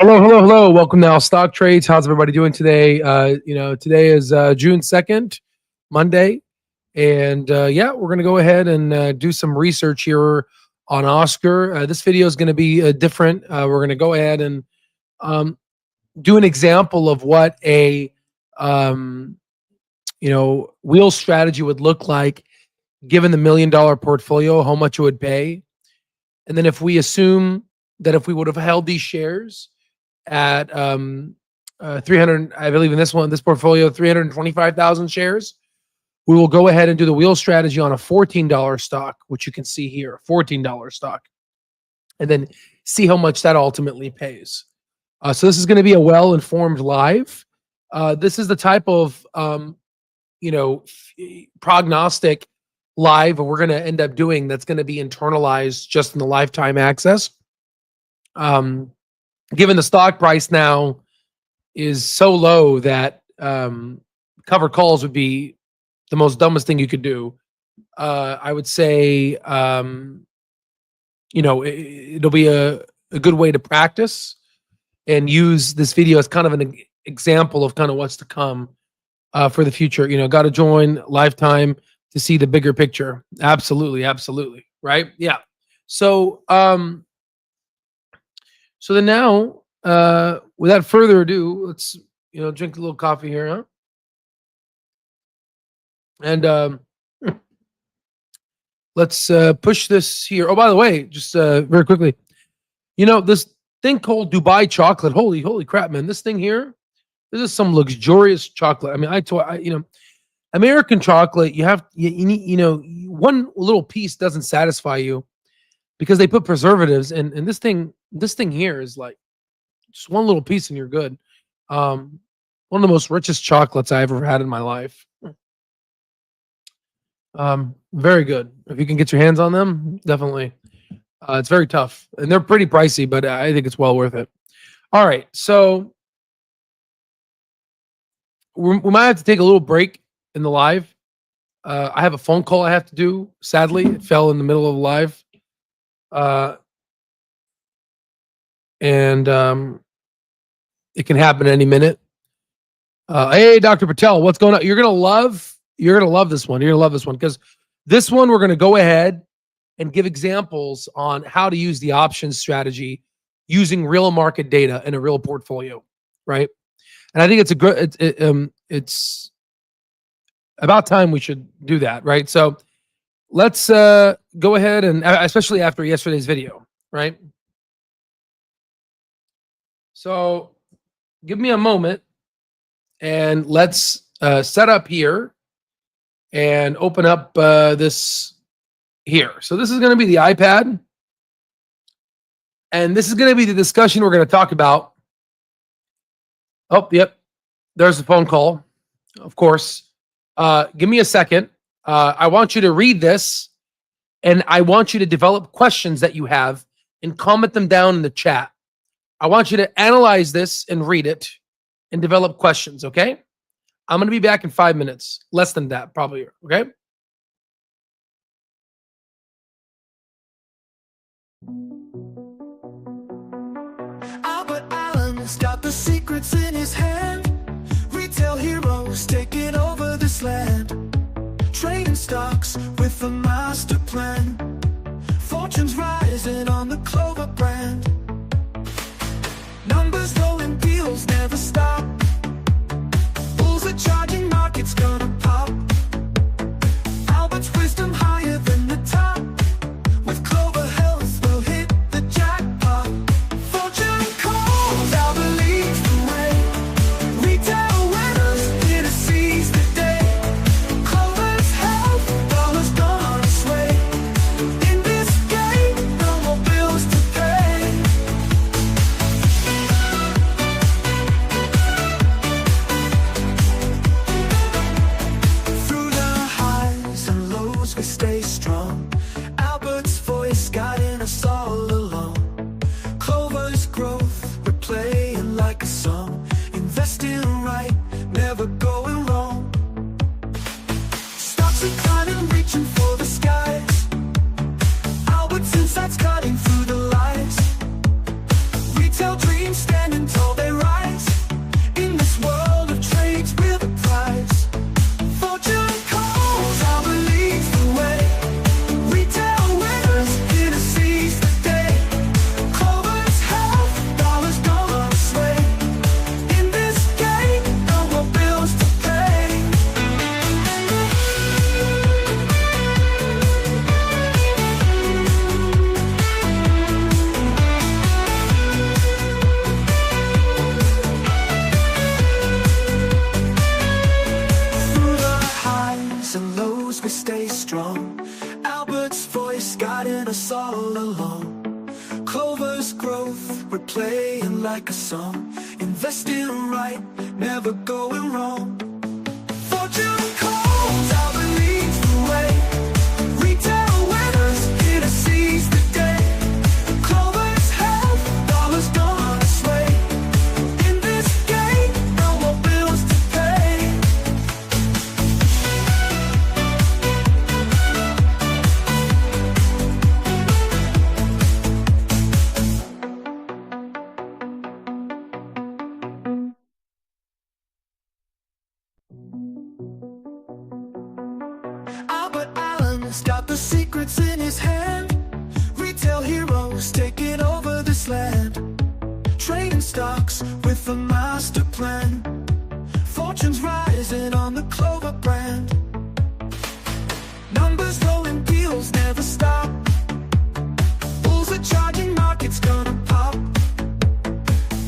Hello. Welcome now, Stock Trades. How's everybody doing today? Today is June 2nd, Monday. And we're going to go ahead and do some research here on OSCR. This video is going to be different. We're going to go ahead and do an example of what a wheel strategy would look like given the $1 million portfolio, how much it would pay. And then if we assume that if we would have held these shares at 300, I believe in this portfolio, 325,000 shares, we will go ahead and do the wheel strategy on a $14 stock, which you can see here, $14 stock, and then see how much that ultimately pays. So this is going to be a well-informed live. This is the type of prognostic live we're going to end up doing that's going to be internalized just in the lifetime access. Given the stock price now is so low that cover calls would be the most dumbest thing you could do. I would say, it'll be a good way to practice and use this video as kind of an example of kind of what's to come for the future. Got to join lifetime to see the bigger picture. Absolutely. Right? Yeah. So then now, without further ado, let's drink a little coffee here, huh? And let's push this here. Oh, by the way, just very quickly, this thing called Dubai chocolate. Holy crap, man! This thing here, this is some luxurious chocolate. I mean, American chocolate. You need, one little piece doesn't satisfy you because they put preservatives, and this thing here is like just one little piece and you're good. One of the most richest chocolates I ever had in my life. Very good. If you can get your hands on them, definitely. It's very tough and they're pretty pricey, but I think it's well worth it. All right. So we might have to take a little break in the live. I have a phone call I have to do. Sadly, it fell in the middle of the live. And it can happen any minute. Hey, Dr. Patel, what's going on? You're gonna love this one. You're gonna love this one because this one we're gonna go ahead and give examples on how to use the options strategy using real market data in a real portfolio, right? And I think it's it's about time we should do that, right? So let's go ahead and especially after yesterday's video, right? So give me a moment and let's set up here and open up this here. So this is going to be the iPad. And this is going to be the discussion we're going to talk about. Oh, yep. There's the phone call, of course. Give me a second. I want you to read this and I want you to develop questions that you have and comment them down in the chat. I want you to analyze this and read it and develop questions, okay? I'm going to be back in 5 minutes. Less than that, probably, okay? Albert Allen's got the secrets in his hand. Retail heroes taking over this land. Trading stocks with a master plan. Fortunes rising on the Clover brand. Numbers rolling, deals never stop. Bulls are charging, markets gonna pop. Albert's wisdom higher than the top. With Clover Health, we'll hit the jackpot. Fortune calls, Albert leads the way. Retail winners here to seize the day. Clover's Health, dollars gonna sway. In this game, no more bills to we're playing like a song. Investing right, never going wrong. Fortune calls, I believe the way. Retail winners here to seize the day. Clover's health, dollars gonna sway. In this game, no more bills to pay. Albert Allen's got the secrets in his hand. Retail heroes taking over this land. Trading stocks with a master plan. Fortunes rising on the Clover brand. Numbers rolling, deals never stop. Bulls are charging, markets gonna pop.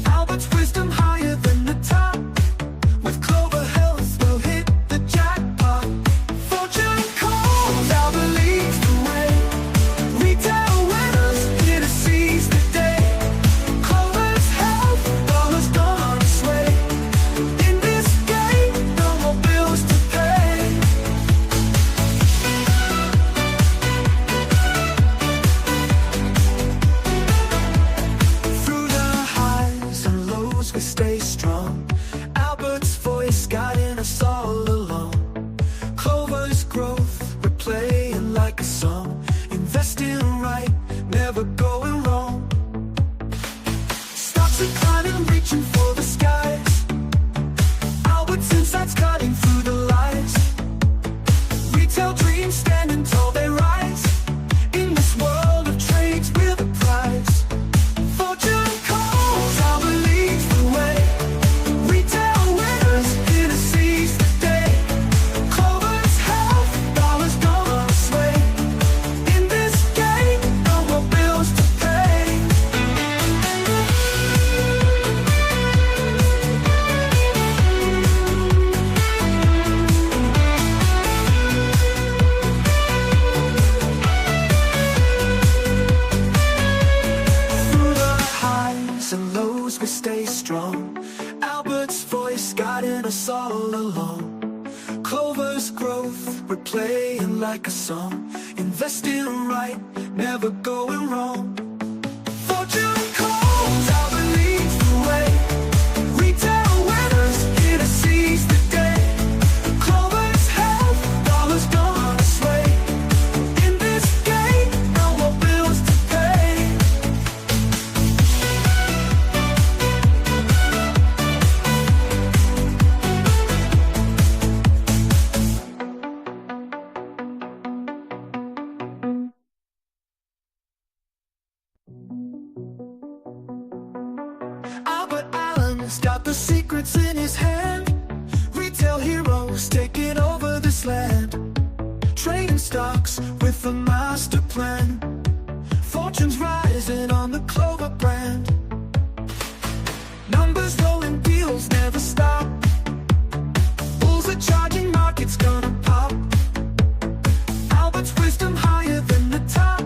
Albert's wisdom higher than the top. With Clover Health, we'll hit the jackpot. Fortune calls, Albert leads the way. Retail winners here to seize the day. Clover's health, dollars gonna sway. In this game, no more bills to pay. Through the highs and lows, we stay strong. Albert's voice guiding us all along. Clover's growth, we're playing like a song. Investing right, never going wrong. Stocks are climbing, reaching for the skies. Albert's insights cutting through the lies. Retail dreams standing tall, they rise. In this world of trades, we're the prize. Fortune calls, Albert leads the way. Retail winners here to seize the day. Clover's health, dollars gonna sway. In this game, no more bills to pay. Through the highs and lows, we stay strong. Albert's voice guiding us all along. Clover's growth, we're playing like a song. Investing right, never going wrong. Fortune calls, Albert leads the way. Retail winners here to seize the day. Clover's health, dollars gonna sway. In this game, no more bills to pay. Albert Allen's got the secrets in his hand. Retail heroes taking over this land. Trading stocks with a master plan. Fortunes rising on the Clover brand. Numbers rolling, deals never stop. Bulls are charging, markets gonna pop. Albert's wisdom higher than the top.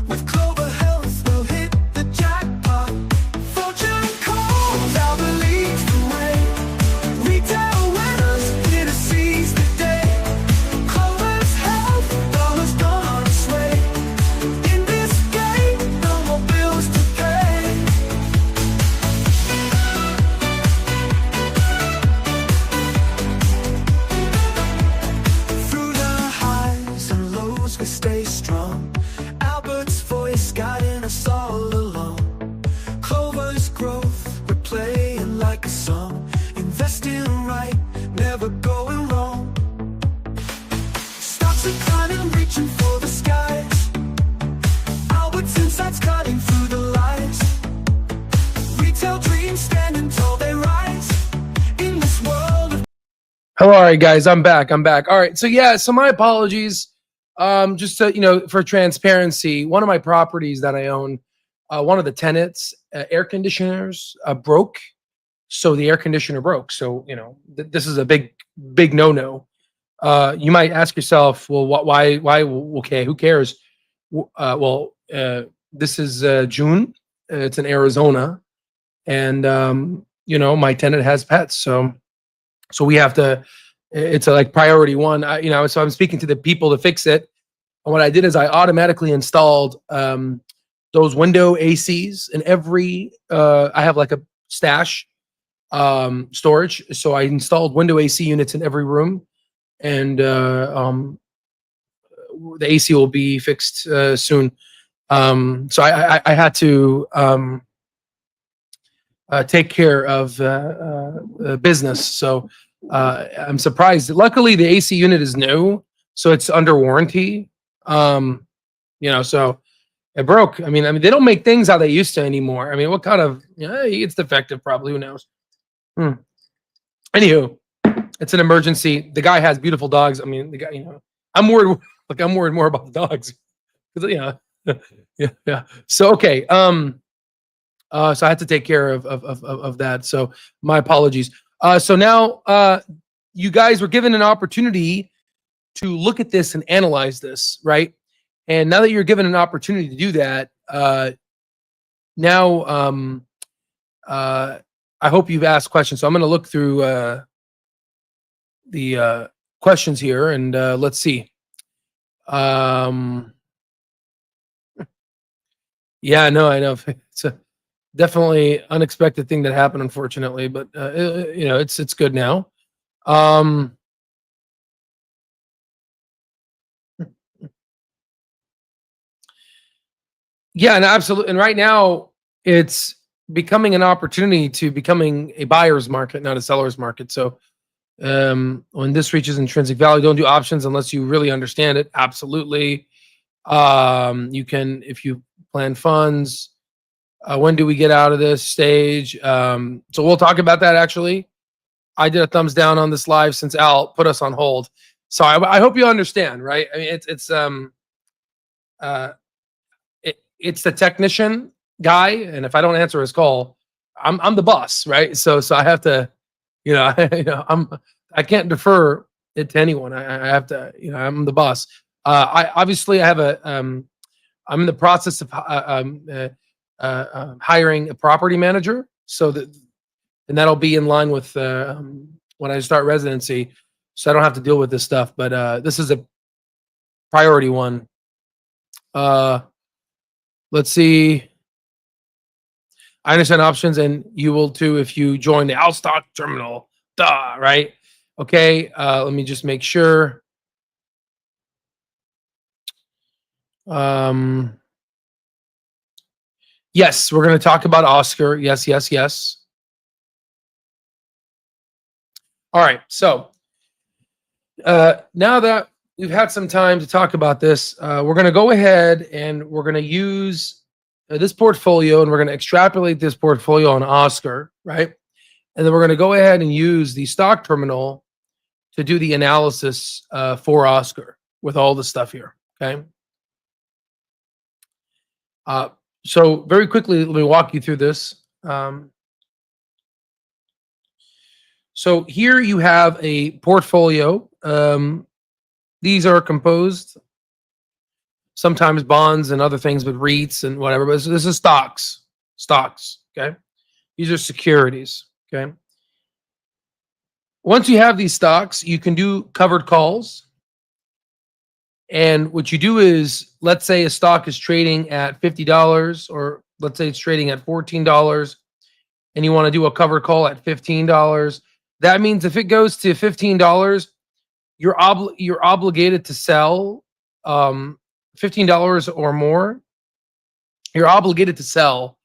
With Clover Health, we'll hit the jackpot. Fortune calls, Albert leads the way. Retail winners here to seize the day. Clover's health, dollars gonna sway. In this game, no more bills to pay. Through the highs and lows, we stay strong. Albert's voice guiding us all along. Clover's growth, we're playing like a song. Investing right, never going wrong. Stocks are climbing, reaching for the skies. Albert's insights cutting through the lies. Retail dreams standing tall, they rise. In this world of Hello, all right, guys. I'm back. All right. So yeah. So my apologies. Just to, for transparency, one of my properties that I own, one of the tenants, air conditioners broke. So the air conditioner broke. So this is a big no. You might ask yourself, well, why? Okay, who cares? This is June. It's in Arizona, and my tenant has pets, so we have to. It's a like priority one. So I'm speaking to the people to fix it. And what I did is I automatically installed those window ACs in every. I have like a stash storage, so I installed window AC units in every room, and the AC will be fixed soon. So I had to take care of business. So I'm surprised. Luckily, the AC unit is new, so it's under warranty. So it broke. I mean, they don't make things how they used to anymore. I mean, what kind of? It's defective, probably. Who knows? Anywho, it's an emergency. The guy has beautiful dogs. I mean, the guy. I'm worried. Like I'm worried more about the dogs. Yeah. So okay. So I had to take care of that. So my apologies. So now you guys were given an opportunity to look at this and analyze this, right? And now that you're given an opportunity to do that, now I hope you've asked questions. So I'm going to look through the questions here, and let's see. Yeah, no, I know. It's a definitely unexpected thing that happened, unfortunately, but it's good now. Yeah, and absolutely. And right now, it's becoming an opportunity to becoming a buyer's market, not a seller's market. So when this reaches intrinsic value, don't do options unless you really understand it. Absolutely. You can, if you plan funds. When do we get out of this stage? So we'll talk about that. Actually, I did a thumbs down on this live since Al put us on hold. So I hope you understand, right? I mean, it's the technician guy, and if I don't answer his call, I'm the boss, right? So I have to, I can't defer it to anyone. I have to, I'm the boss. I obviously I have I'm in the process of hiring a property manager, and that'll be in line with when I start residency, so I don't have to deal with this stuff. But this is a priority one. Let's see. I understand options, and you will too if you join the Al Stock Terminal. Duh, right? Okay. Let me just make sure. Yes, we're going to talk about OSCR. Yes. All right. So now that we've had some time to talk about this, we're going to go ahead and we're going to use this portfolio, and we're going to extrapolate this portfolio on OSCR, right? And then we're going to go ahead and use the stock terminal to do the analysis for OSCR with all the stuff here, okay? So very quickly, let me walk you through this. So here you have a portfolio. These are composed sometimes bonds and other things, but REITs and whatever. But this is stocks. Okay, these are securities. Okay. Once you have these stocks, you can do covered calls. And what you do is, let's say a stock is trading at $50, or let's say it's trading at $14, and you want to do a covered call at $15. That means if it goes to $15, you're obligated to sell $15 or more. You're obligated to sell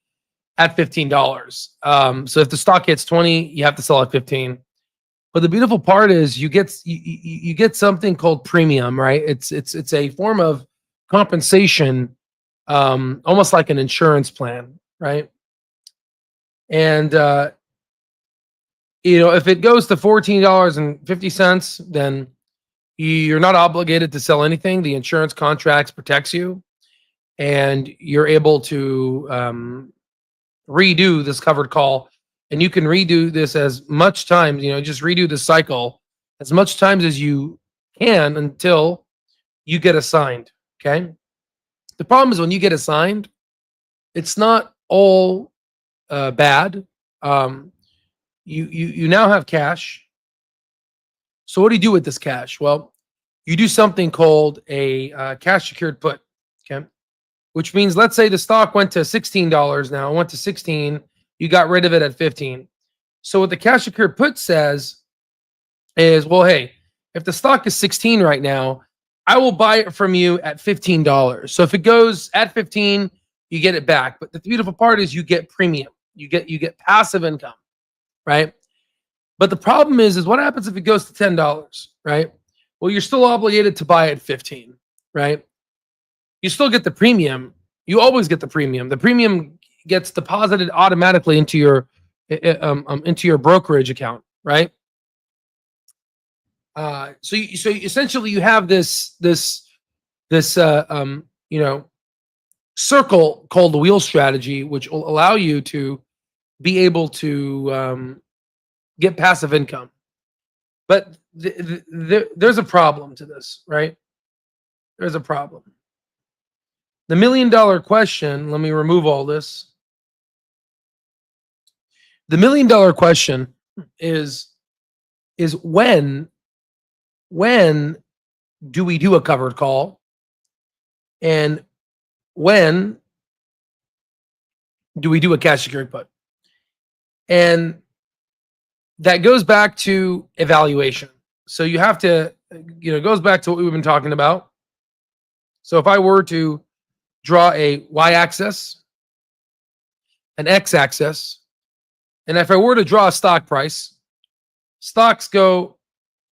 at $15. So if the stock hits 20, you have to sell at 15. But the beautiful part is you get something called premium, right? It's a form of compensation, almost like an insurance plan, right? And if it goes to $14.50, then you're not obligated to sell anything. The insurance contracts protects you, and you're able to redo this covered call. And you can redo this as much time, just redo the cycle as much times as you can until you get assigned. Okay. The problem is when you get assigned, it's not all bad. You now have cash. So what do you do with this cash? Well, you do something called a cash secured put. Okay, which means let's say the stock went to $16 now, it went to 16. You got rid of it at 15. So what the cash secured put says is, well, hey, if the stock is 16 right now, I will buy it from you at $15. So if it goes at 15, you get it back. But the beautiful part is you get premium. You get passive income, right? But the problem is what happens if it goes to $10, right? Well, you're still obligated to buy at 15, right? You still get the premium. You always get the premium. The premium gets deposited automatically into your brokerage account, right? So essentially you have this circle called the wheel strategy, which will allow you to be able to get passive income. But there's a problem to this, right? There's a problem. The $1 million question, let me remove all this. The $1 million question is when do we do a covered call? And when do we do a cash secured put? And that goes back to evaluation. So you have to, it goes back to what we've been talking about. So if I were to draw a y-axis, an x-axis, and if I were to draw a stock price, stocks go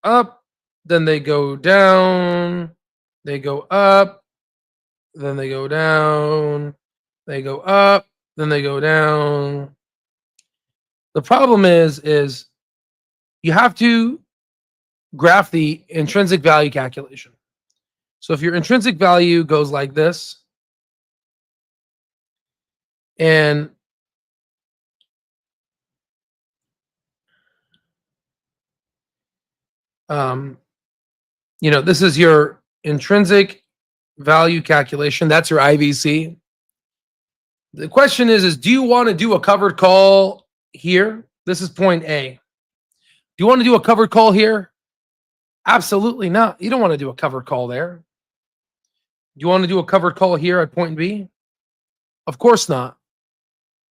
up, then they go down, they go up, then they go down, they go up, then they go down. The problem is you have to graph the intrinsic value calculation. So if your intrinsic value goes like this, and this is your intrinsic value calculation. That's your IVC. The question is do you want to do a covered call here? This is point A. Do you want to do a covered call here? Absolutely not. You don't want to do a covered call there. Do you want to do a covered call here at point B? Of course not.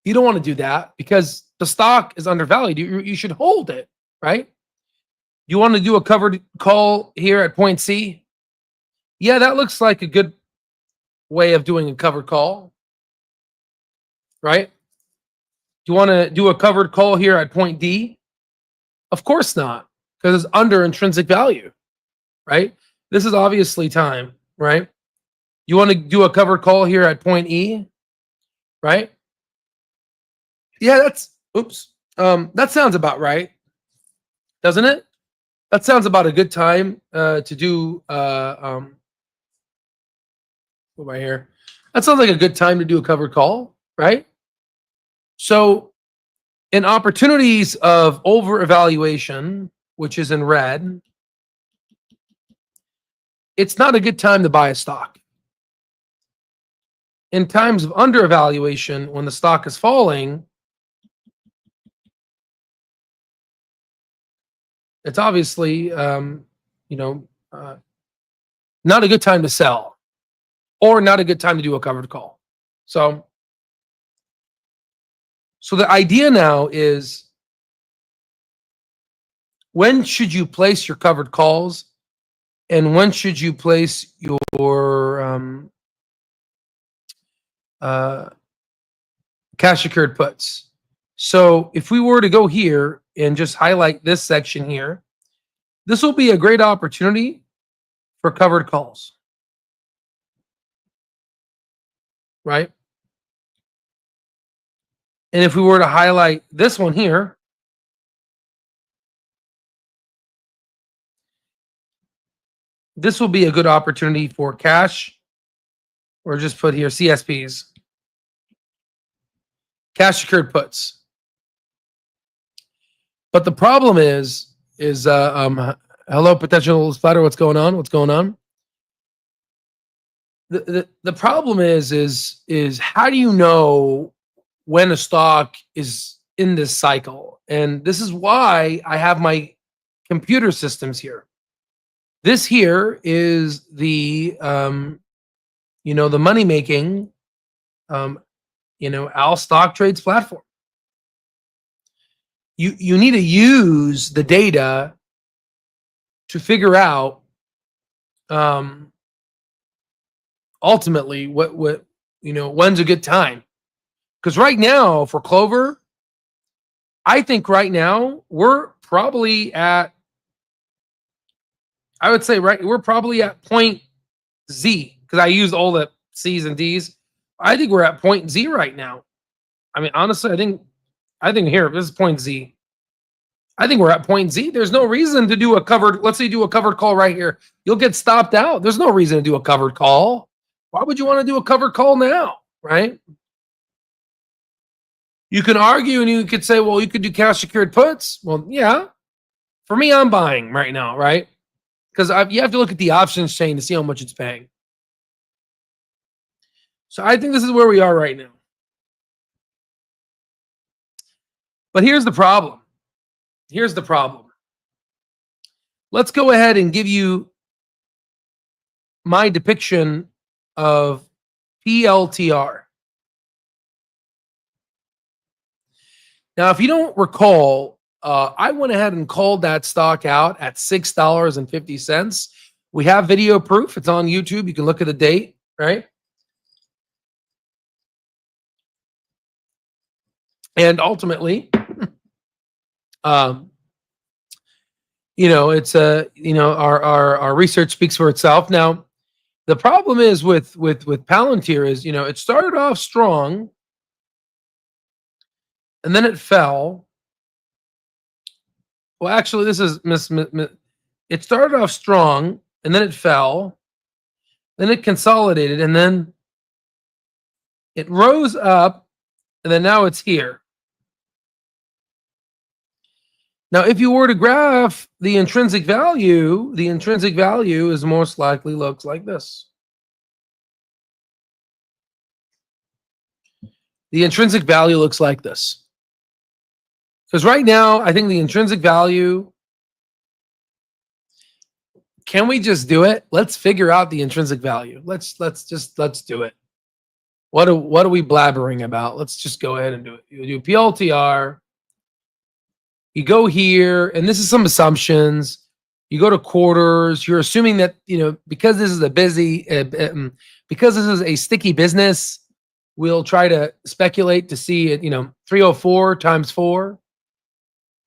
You don't want to do that because the stock is undervalued. You should hold it, right? You want to do a covered call here at point C? Yeah, that looks like a good way of doing a covered call, right? Do you want to do a covered call here at point D? Of course not, because it's under intrinsic value, right? This is obviously time, right? You want to do a covered call here at point E, right? Yeah, that sounds about right, doesn't it? That sounds about a good time to do right here. That sounds like a good time to do a covered call, right? So in opportunities of over evaluation, which is in red, it's not a good time to buy a stock. In times of under evaluation, when the stock is falling, it's obviously not a good time to sell, or not a good time to do a covered call. So the idea now is, when should you place your covered calls, and when should you place your cash secured puts? So if we were to go here and just highlight this section here, this will be a great opportunity for covered calls, right? And if we were to highlight this one here, this will be a good opportunity for cash, or just put here CSPs, cash secured puts. But the problem is hello, potential splatter. What's going on? What's going on? The problem is how do you know when a stock is in this cycle. And this is why I have my computer systems here. This here is the the money making Al Stock Trades platform. You need to use the data to figure out ultimately what when's a good time. Because right now for Clover, I think right now we're probably at, I would say we're probably at point Z, because I used all the C's and D's. I think we're at point Z right now. I mean, honestly, I think here, this is point Z. I think we're at point Z. There's no reason to do a covered, let's say do a covered call right here. You'll get stopped out. There's no reason to do a covered call. Why would you want to do a covered call now, right? You can argue and you could say, well, you could do cash secured puts. Well, yeah. For me, I'm buying right now, right? Because you have to look at the options chain to see how much it's paying. So I think this is where we are right now. But here's the problem. Here's the problem. Let's go ahead and give you my depiction of PLTR. Now, if you don't recall, I went ahead and called that stock out at $6.50. We have video proof. It's on YouTube. You can look at the date, right? And ultimately, it's our research speaks for itself. Now, the problem is with Palantir is, it started off strong and then it fell. Well, actually, this is it started off strong and then it fell. Then it consolidated and then it rose up and then now it's here. Now, if you were to graph the intrinsic value is most likely looks like this. The intrinsic value looks like this. Because right now, I think the intrinsic value, can we just do it? Let's figure out the intrinsic value. Let's do it. What are we blabbering about? Let's just go ahead and do it. You do PLTR. You go here, and this is some assumptions. You go to quarters. You're assuming that, because this is because this is a sticky business, we'll try to speculate to see it, 304 times 4.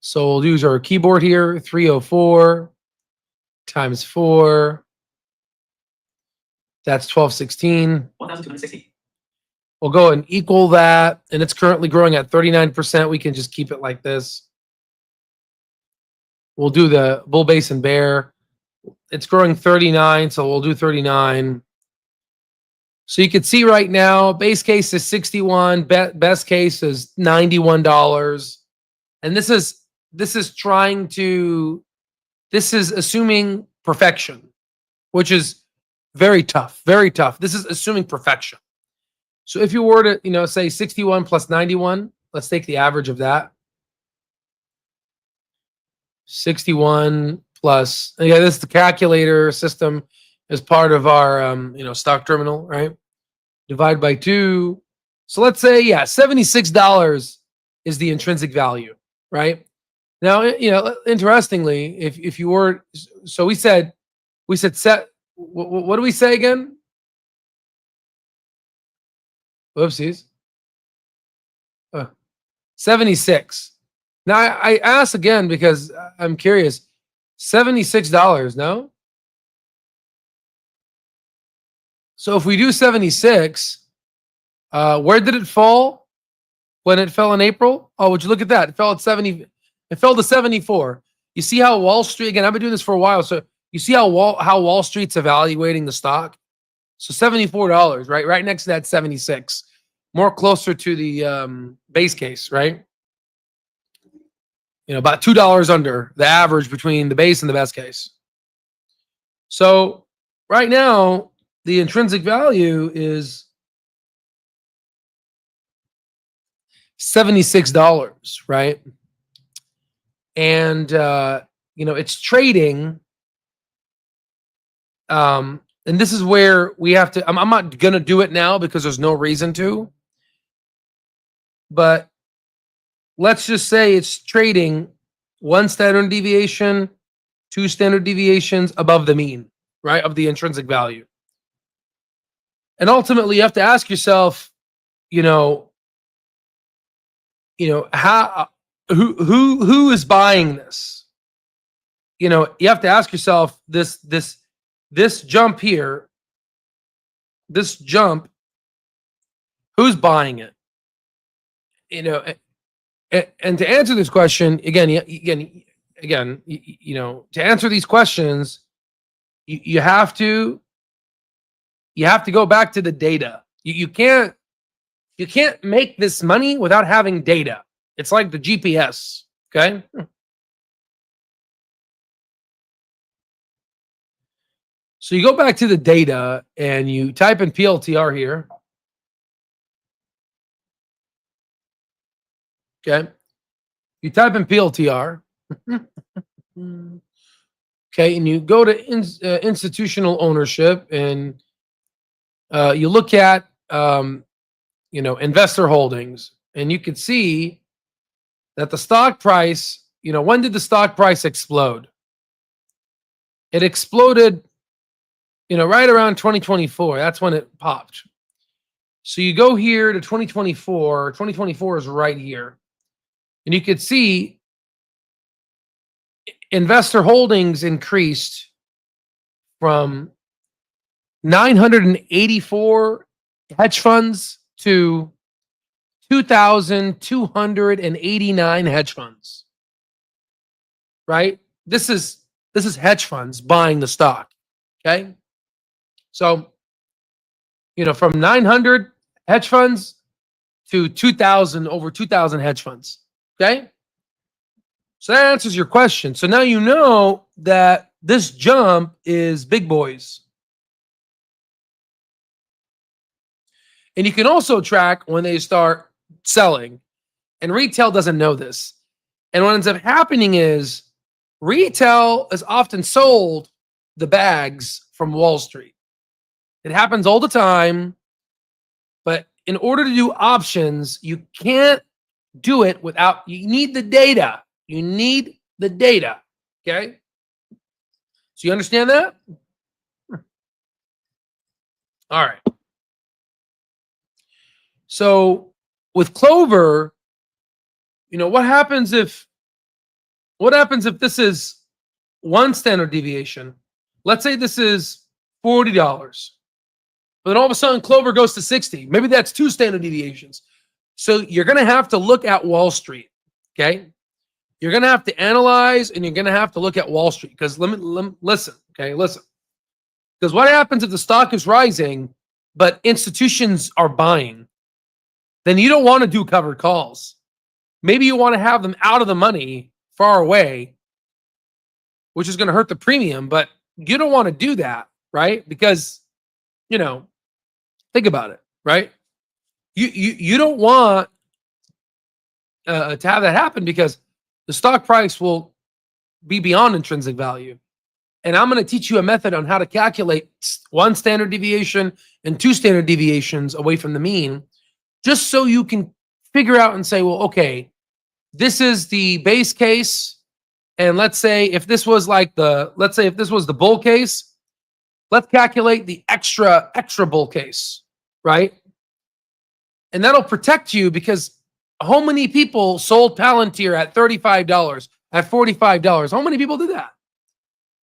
So we'll use our keyboard here, 304 times 4. That's 1216. 1,260. We'll go and equal that, and it's currently growing at 39%. We can just keep it like this. We'll do the bull, base, and bear. It's growing 39, so we'll do 39. So you can see right now, base case is 61, best case is $91. And this is assuming perfection, which is very tough, very tough. This is assuming perfection. So if you were to, say 61 plus 91, let's take the average of that. 61 plus, this is the calculator system as part of our, stock terminal, right? Divide by 2. So let's say, $76 is the intrinsic value, right? Now, interestingly, if you were, so we said set, what do we say again? Whoopsies. 76. Now, I ask again because I'm curious. $76, no? So if we do 76, where did it fall when it fell in April? Oh, would you look at that? It fell at 70. It fell to 74. You see how Wall Street, again, I've been doing this for a while, so you see how Wall Street's evaluating the stock? So $74, right? Right next to that 76. More closer to the base case, right? About $2 under the average between the base and the best case. So right now, the intrinsic value is $76, right? And it's trading. And this is where we have to. I'm not gonna do it now because there's no reason to. But let's just say it's trading 1 standard deviation, 2 standard deviations above the mean, right, of the intrinsic value. And ultimately, you have to ask yourself, how who is buying this? You have to ask yourself this jump here, this jump, who's buying it? And to answer this question again, to answer these questions, you have to go back to the data. You can't make this money without having data. It's like the GPS, okay? So you go back to the data and you type in PLTR here. Okay. You type in PLTR. Okay, and you go to institutional ownership and you look at investor holdings, and you can see that the stock price, when did the stock price explode? It exploded, right around 2024. That's when it popped. So you go here to 2024. 2024 is right here. And you could see investor holdings increased from 984 hedge funds to 2,289 hedge funds. Right? This is hedge funds buying the stock. Okay? So, from 900 hedge funds to 2,000, over 2,000 hedge funds. Okay? So that answers your question. So now you know that this jump is big boys. And you can also track when they start selling. And retail doesn't know this. And what ends up happening is retail is often sold the bags from Wall Street. It happens all the time. But in order to do options, you can't do it without, you need the data. You need the data. Okay? So you understand that? All right. So with Clover, what happens if this is 1 standard deviation? Let's say this is $40. But then all of a sudden Clover goes to 60. Maybe that's 2 standard deviations. So you're going to have to look at Wall Street, okay? You're going to have to analyze, and you're going to have to look at Wall Street, because listen. Because what happens if the stock is rising, but institutions are buying? Then you don't want to do covered calls. Maybe you want to have them out of the money, far away, which is going to hurt the premium, but you don't want to do that, right? Because, think about it, right? You don't want to have that happen, because the stock price will be beyond intrinsic value. And I'm going to teach you a method on how to calculate 1 standard deviation and 2 standard deviations away from the mean, just so you can figure out and say, well, okay, this is the base case. And let's say if this was the bull case, let's calculate the extra bull case, right? And that'll protect you, because how many people sold Palantir at $35, at $45? How many people did that?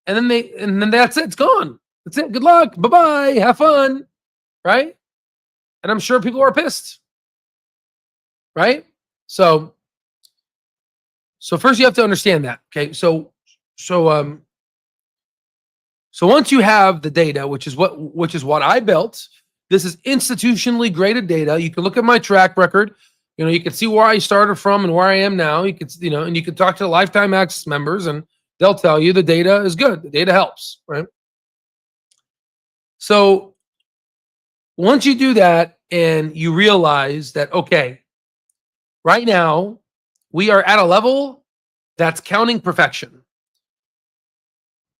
And then that's it. It's gone. That's it. Good luck. Bye-bye. Have fun. Right? And I'm sure people are pissed. Right? So first you have to understand that. Okay. So once you have the data, which is what I built, this is institutionally graded data. You can look at my track record. You can see where I started from and where I am now. You can, and you can talk to the lifetime access members, and they'll tell you the data is good. The data helps, right? So once you do that and you realize that, okay, right now, we are at a level that's counting perfection.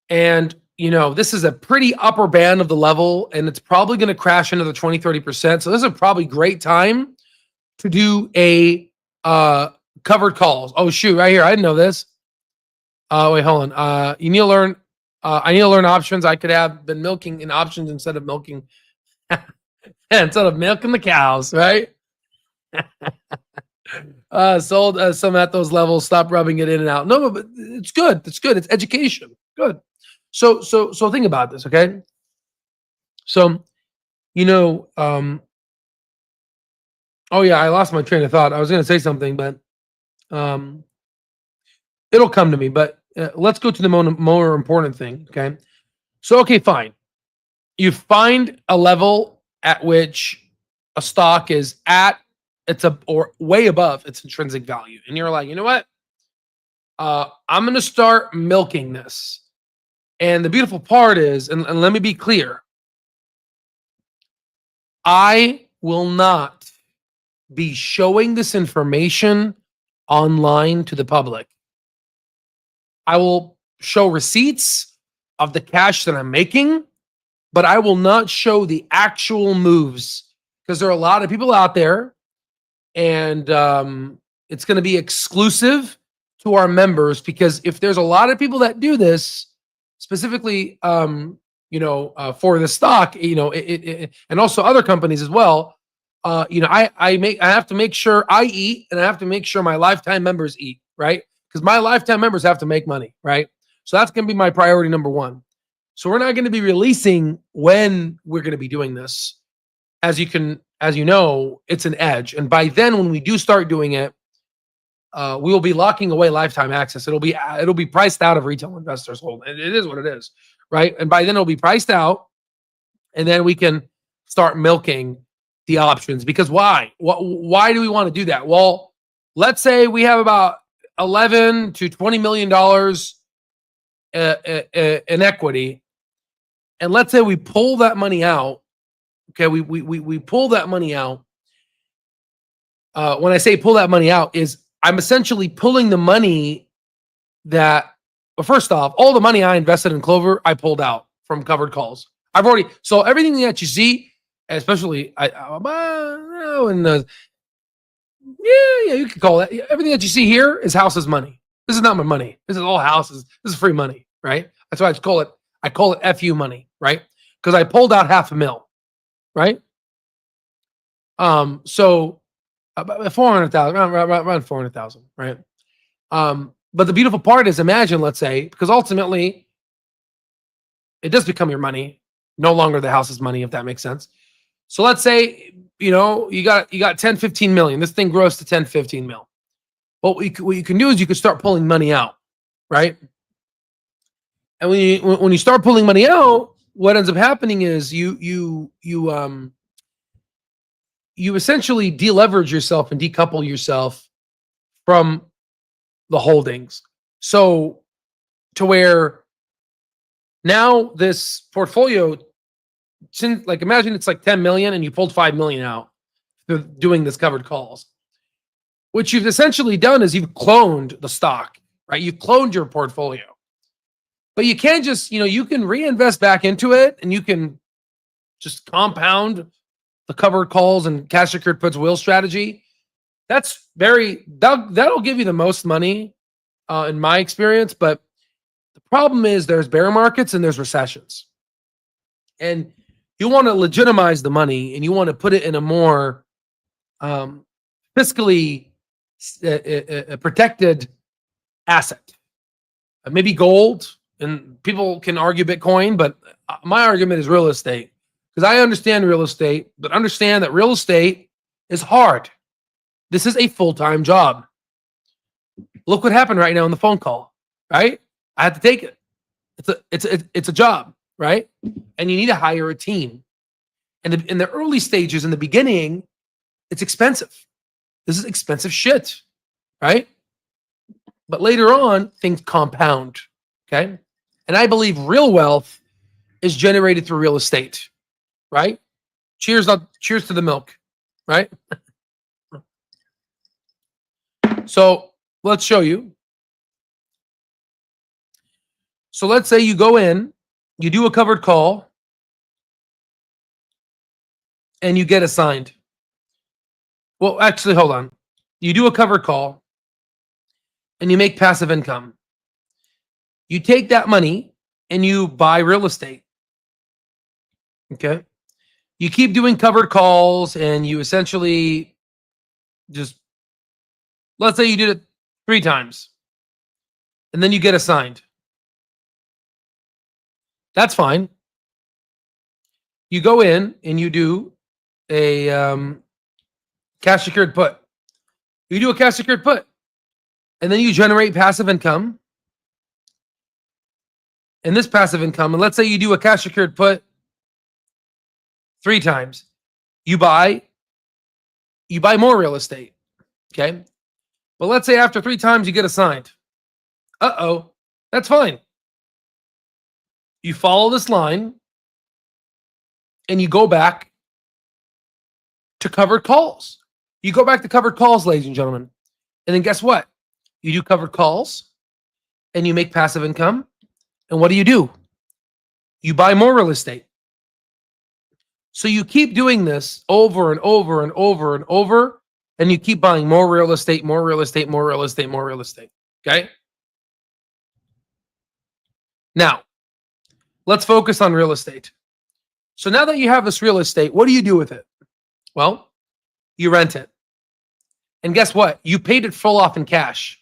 And, this is a pretty upper band of the level, and it's probably going to crash into the 20-30%. So this is a probably great time to do a covered calls. Oh, shoot, right here. I didn't know this. Wait, hold on. You need to learn. I need to learn options. I could have been milking in options instead of milking the cows, right? Sold some at those levels. Stop rubbing it in and out. No, but it's good. It's good. It's education. Good. So think about this, okay? So, oh yeah, I lost my train of thought. I was going to say something, but it'll come to me. But let's go to the more important thing, okay? So, okay, fine. You find a level at which a stock is at or way above its intrinsic value, and you're like, you know what? I'm going to start milking this. And the beautiful part is, and let me be clear, I will not be showing this information online to the public. I will show receipts of the cash that I'm making, but I will not show the actual moves, because there are a lot of people out there, and it's going to be exclusive to our members, because if there's a lot of people that do this, specifically, for the stock, and also other companies as well, I have to make sure I eat, and I have to make sure my lifetime members eat, right? Because my lifetime members have to make money, right? So that's going to be my priority number one. So we're not going to be releasing when we're going to be doing this. As you know, it's an edge. And by then, when we do start doing it, we will be locking away lifetime access. It'll be priced out of retail investors' hold. It is what it is, right? And by then it'll be priced out, and then we can start milking the options. Because why? Why do we want to do that? Well, let's say we have about $11 to $20 million in equity, and let's say we pull that money out. Okay, we pull that money out. When I say pull that money out, is I'm essentially pulling the money that, well, first off, all the money I invested in Clover, I pulled out from covered calls. So everything that you see, especially, you could call it, everything that you see here is house's money. This is not my money. This is all houses. This is free money, right? That's why I call it FU money, right? Because I pulled out $500,000, right? So, about 400,000, around 400,000, right? But the beautiful part is, imagine, let's say, because ultimately it does become your money, no longer the house's money, if that makes sense. So let's say, you got 10, 15 million. This thing grows to 10, 15 mil. Well, what you can do is you can start pulling money out, right? And when you start pulling money out, what ends up happening is you essentially deleverage yourself and decouple yourself from the holdings. So to where now this portfolio, like, imagine it's like 10 million and you pulled 5 million out through doing this covered calls. What you've essentially done is you've cloned the stock, right? You've cloned your portfolio. But you can't just, you can reinvest back into it, and you can just compound the covered calls and cash secured puts will strategy. That'll give you the most money in my experience. But the problem is there's bear markets and there's recessions. And you want to legitimize the money, and you want to put it in a more fiscally protected asset. Maybe gold, and people can argue Bitcoin, but my argument is real estate. Because I understand real estate, but understand that real estate is hard. This is a full-time job. Look what happened right now on the phone call, right? I had to take it. It's a job, right? And you need to hire a team. And in the early stages, in the beginning, it's expensive. This is expensive shit, right? But later on, things compound, okay? And I believe real wealth is generated through real estate, right? Cheers to the milk, right? So let's show you. So let's say you go in, you do a covered call, and you get assigned. Well, actually, hold on. You do a covered call, and you make passive income. You take that money and you buy real estate. Okay. You keep doing covered calls, and you essentially just, let's say you did it 3 times, and then you get assigned. That's fine. You go in and you do a cash secured put. You do a cash secured put, and then you generate passive income. And this passive income, and let's say you do a cash secured put 3 times, you buy more real estate. Okay. But let's say after 3 times you get assigned. That's fine. You follow this line and you go back to covered calls. You go back to covered calls, ladies and gentlemen. And then guess what? You do covered calls and you make passive income. And what do? You buy more real estate. So you keep doing this over and over and over and over, and you keep buying more real estate, more real estate, more real estate, more real estate. Okay? Now, let's focus on real estate. So now that you have this real estate, what do you do with it? Well, you rent it. And guess what? You paid it full off in cash.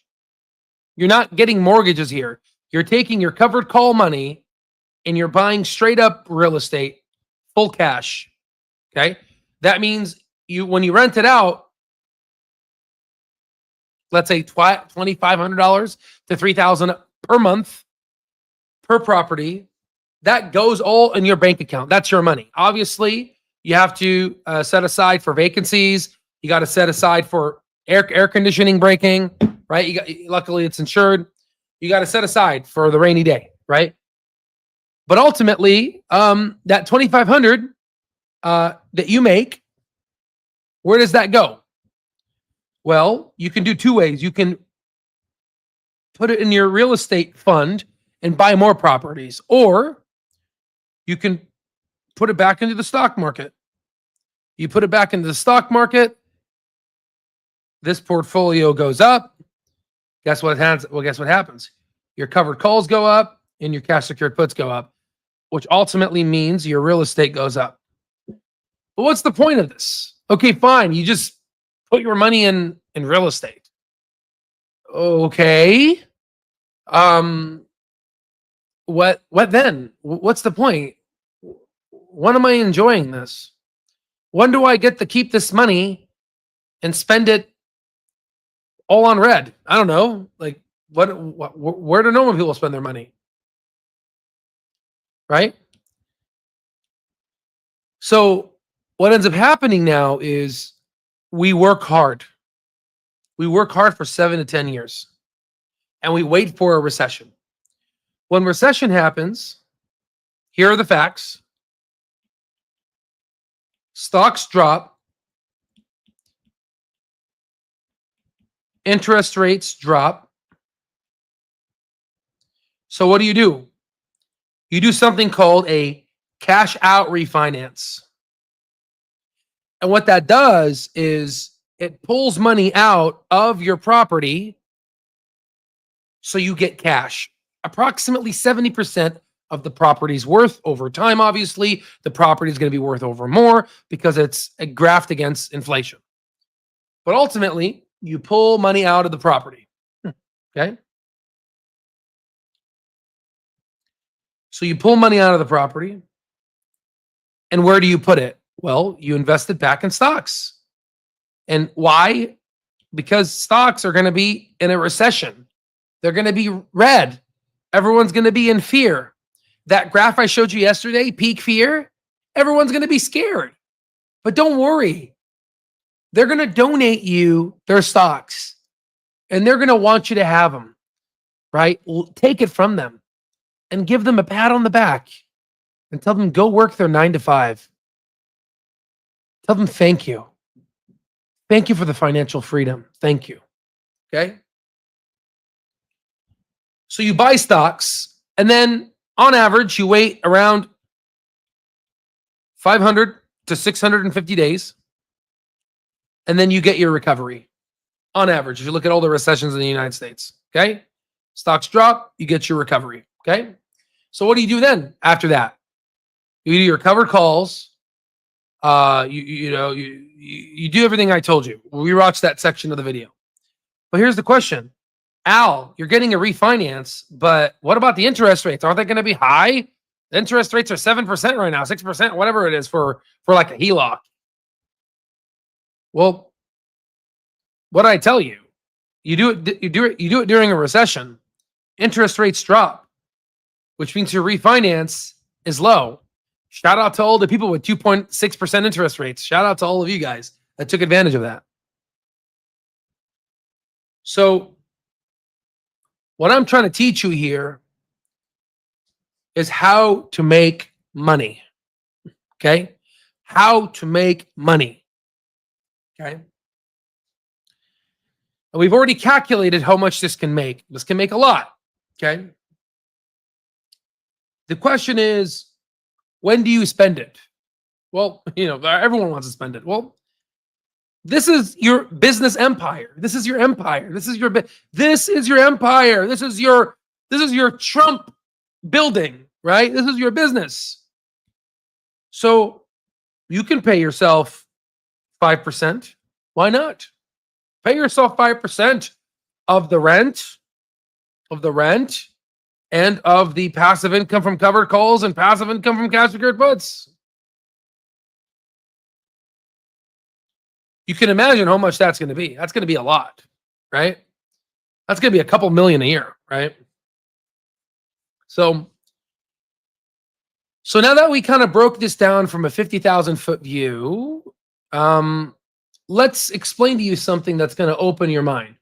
You're not getting mortgages here. You're taking your covered call money and you're buying straight up real estate, full cash. Okay? That means when you rent it out, let's say $2,500 to $3,000 per month per property, that goes all in your bank account. That's your money. Obviously, you have to set aside for vacancies. You got to set aside for air conditioning breaking, right? Luckily, it's insured. You got to set aside for the rainy day, right? But ultimately, that $2,500 that you make, where does that go? Well, you can do 2 ways. You can put it in your real estate fund and buy more properties, or you can put it back into the stock market. You put it back into the stock market, this portfolio goes up. Guess what happens? Well, guess what happens? Your covered calls go up and your cash secured puts go up, which ultimately means your real estate goes up. But what's the point of this? Okay, fine. You just put your money in real estate. Okay. What then? What's the point? When am I enjoying this? When do I get to keep this money and spend it all on red? I don't know. Like where do normal people spend their money? Right? So what ends up happening now is we work hard. We work hard for 7 to 10 years and we wait for a recession. When recession happens, here are the facts. Stocks drop. Interest rates drop. So what do? You do something called a cash out refinance. And what that does is it pulls money out of your property so you get cash. Approximately 70% of the property's worth over time. Obviously, the property is going to be worth over more because it's a graft against inflation. But ultimately, you pull money out of the property. Okay? So you pull money out of the property. And where do you put it? Well, you invest it back in stocks. And why? Because stocks are going to be in a recession. They're going to be red. Everyone's going to be in fear. That graph I showed you yesterday, peak fear, everyone's going to be scared. But don't worry. They're going to donate you their stocks. And they're going to want you to have them, right? Take it from them and give them a pat on the back and tell them go work their 9 to 5. Tell them thank you. Thank you for the financial freedom. Thank you. Okay. So you buy stocks, and then on average, you wait around 500 to 650 days, and then you get your recovery on average. If you look at all the recessions in the United States, okay? Stocks drop, you get your recovery, okay? So what do you do then after that? You do your covered calls. You do everything I told you. We watched that section of the video. But here's the question. Al, you're getting a refinance, but what about the interest rates? Aren't they going to be high? The interest rates are 7% right now, 6%, whatever it is for like a HELOC. Well, what did I tell you? You do it during a recession. Interest rates drop, which means your refinance is low. Shout out to all the people with 2.6% interest rates. Shout out to all of you guys that took advantage of that. So what I'm trying to teach you here is how to make money. Okay? How to make money. Okay? And we've already calculated how much this can make. This can make a lot. Okay? The question is, when do you spend it? Well, everyone wants to spend it. Well, this is your business empire. This is your empire. This is your empire. This is your Trump building, right? This is your business. So you can pay yourself 5%. Why not? Pay yourself 5% of the rent, and of the passive income from covered calls and passive income from cash secured puts. You can imagine how much that's going to be. That's going to be a lot, right? That's going to be a couple million a year, right? So now that we kind of broke this down from a 50,000 foot view, let's explain to you something that's going to open your mind.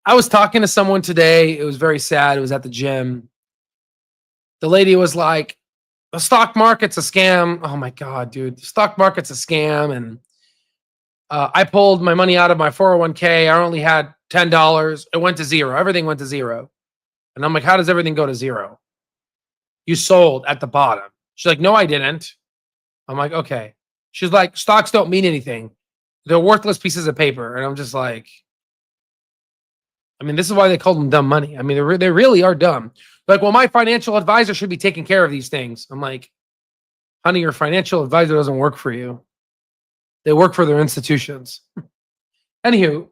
I was talking to someone today. It was very sad. It was at the gym. The lady was like, the stock market's a scam. Oh my God, dude. The stock market's a scam. And I pulled my money out of my 401k. I only had $10. It went to zero. Everything went to zero. And I'm like, how does everything go to zero? You sold at the bottom. She's like, no, I didn't. I'm like, okay. She's like, stocks don't mean anything. They're worthless pieces of paper. And I'm just like, this is why they call them dumb money. They really are dumb. Like, well, my financial advisor should be taking care of these things. I'm like, honey, your financial advisor doesn't work for you. They work for their institutions. Anywho,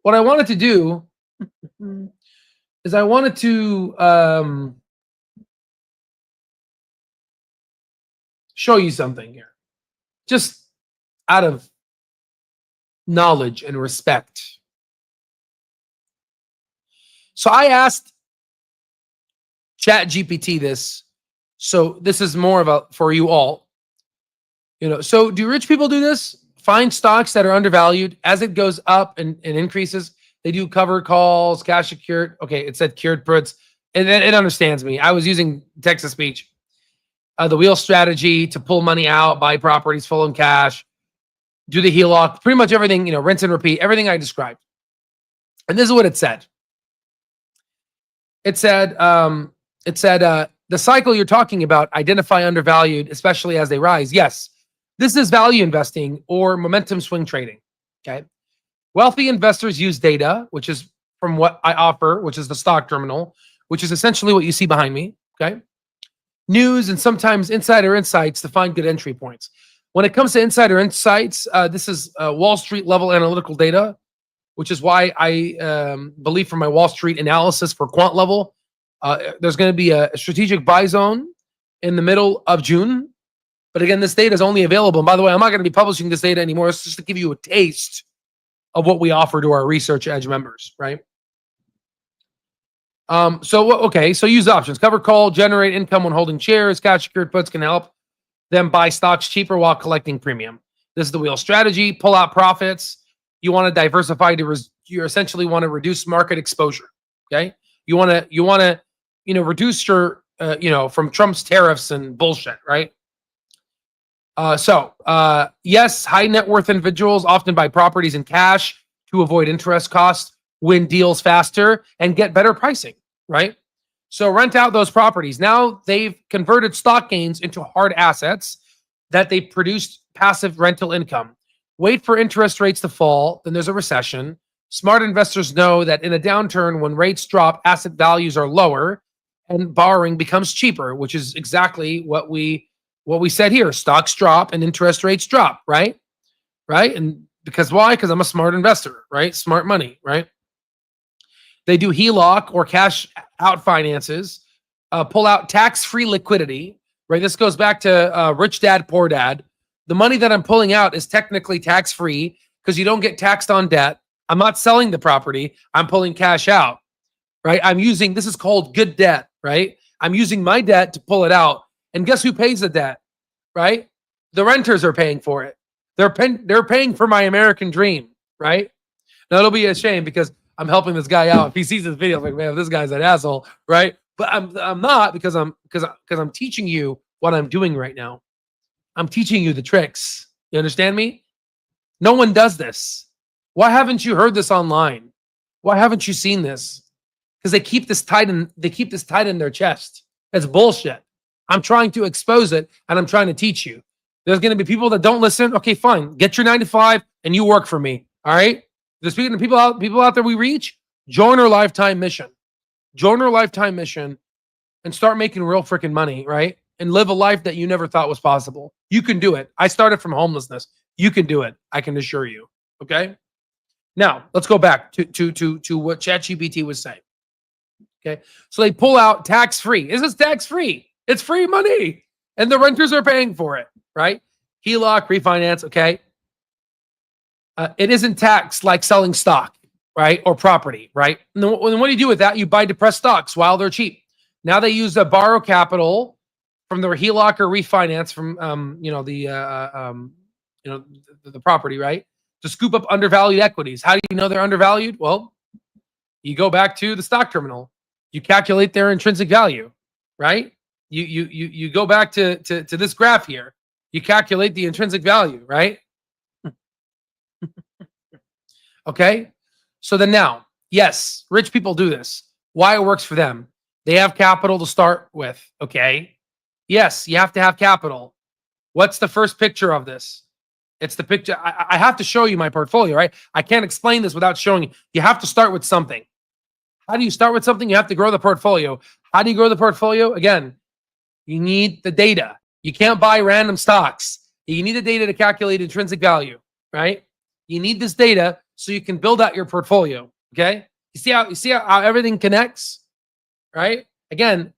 what I wanted to do is I wanted to show you something here. Just out of knowledge and respect. So I asked ChatGPT this. So this is more about for you all. So do rich people do this? Find stocks that are undervalued as it goes up and increases. They do covered calls, cash secured. Okay, it said cured puts. And it understands me. I was using text-to-speech. The wheel strategy to pull money out, buy properties full in cash, do the HELOC, pretty much everything, rinse and repeat, everything I described. And this is what it said. It said, the cycle you're talking about, identify undervalued, especially as they rise. Yes, this is value investing or momentum swing trading. Okay. Wealthy investors use data, which is from what I offer, which is the stock terminal, which is essentially what you see behind me. Okay. News and sometimes insider insights to find good entry points. When it comes to insider insights, this is Wall Street level analytical data, which is why I believe from my Wall Street analysis for quant level, there's going to be a strategic buy zone in the middle of June. But again, this data is only available. And by the way, I'm not going to be publishing this data anymore. It's just to give you a taste of what we offer to our Research Edge members, right? So use options. Cover call, generate income when holding shares. Cash secured puts can help them buy stocks cheaper while collecting premium. This is the wheel strategy. Pull out profits. You want to diversify you essentially want to reduce market exposure. Okay. You want to reduce your, from Trump's tariffs and bullshit, right? Yes, high net worth individuals often buy properties in cash to avoid interest costs, win deals faster, and get better pricing, right? So rent out those properties. Now they've converted stock gains into hard assets that they produced passive rental income. Wait for interest rates to fall, then there's a recession. Smart investors know that in a downturn, when rates drop, asset values are lower and borrowing becomes cheaper, which is exactly what we said here. Stocks drop and interest rates drop, right? Right? And because why? Because I'm a smart investor, right? Smart money, right? They do HELOC or cash out finances, pull out tax-free liquidity, right? This goes back to rich dad, poor dad. The money that I'm pulling out is technically tax-free because you don't get taxed on debt. I'm not selling the property. I'm pulling cash out, right? This is called good debt, right? I'm using my debt to pull it out. And guess who pays the debt, right? The renters are paying for it. They're paying for my American dream, right? Now it'll be a shame because I'm helping this guy out. If he sees this video, I'm like, man, this guy's an asshole, right? But I'm not because I'm teaching you what I'm doing right now. I'm teaching you the tricks. You understand me? No one does this. Why haven't you heard this online? Why haven't you seen this? Because they keep this tight in their chest. It's bullshit. I'm trying to expose it and I'm trying to teach you. There's going to be people that don't listen. Okay, fine. Get your 9 to 5 and you work for me. All right. There's people out there we reach. Join our lifetime mission. Join our lifetime mission and start making real freaking money, right? And live a life that you never thought was possible. You can do it. I started from homelessness. You can do it. I can assure you. Okay. Now let's go back to what ChatGPT was saying. Okay. So they pull out tax-free. Is this tax-free? It's free money. And the renters are paying for it, right? HELOC, refinance. Okay. It isn't taxed like selling stock, right? Or property, right? And then what do you do with that? You buy depressed stocks while they're cheap. Now they use the borrow capital from their HELOC or refinance from, the property, right? To scoop up undervalued equities. How do you know they're undervalued? Well, you go back to the stock terminal. You calculate their intrinsic value, right? You go back to this graph here. You calculate the intrinsic value, right? Okay. So then now, yes, rich people do this. Why it works for them? They have capital to start with. Okay. Yes, you have to have capital. What's the first picture of this? It's the picture. I have to show you my portfolio, right? I can't explain this without showing you. You have to start with something. How do you start with something? You have to grow the portfolio. How do you grow the portfolio? Again, you need the data. You can't buy random stocks. You need the data to calculate intrinsic value, right? You need this data so you can build out your portfolio. Okay. You see how everything connects, right? Again,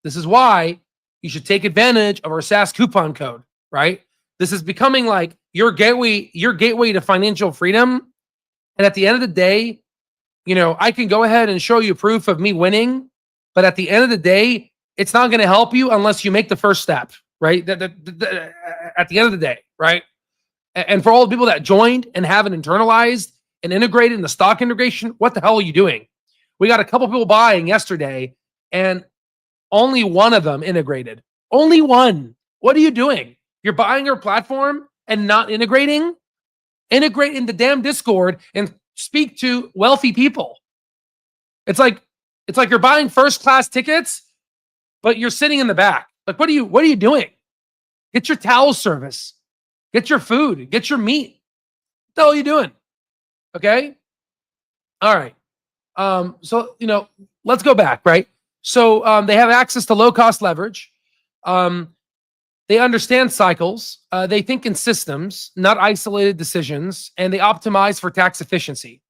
this is why you should take advantage of our SaaS coupon code, right? This is becoming like your gateway to financial freedom. And at the end of the day, I can go ahead and show you proof of me winning, but at the end of the day, it's not going to help you unless you make the first step, right? At the end of the day, right? And for all the people that joined and haven't internalized and integrated in the stock integration, what the hell are you doing? We got a couple people buying yesterday and only one of them integrated. Only one. What are you doing? You're buying your platform and not integrating? Integrate in the damn Discord and speak to wealthy people. It's like you're buying first class tickets, but you're sitting in the back. Like, what are you doing? Get your towel service. Get your food. Get your meat. What the hell are you doing? Okay. All right. So, let's go back, right? So they have access to low cost leverage. They understand cycles. They think in systems, not isolated decisions, and they optimize for tax efficiency.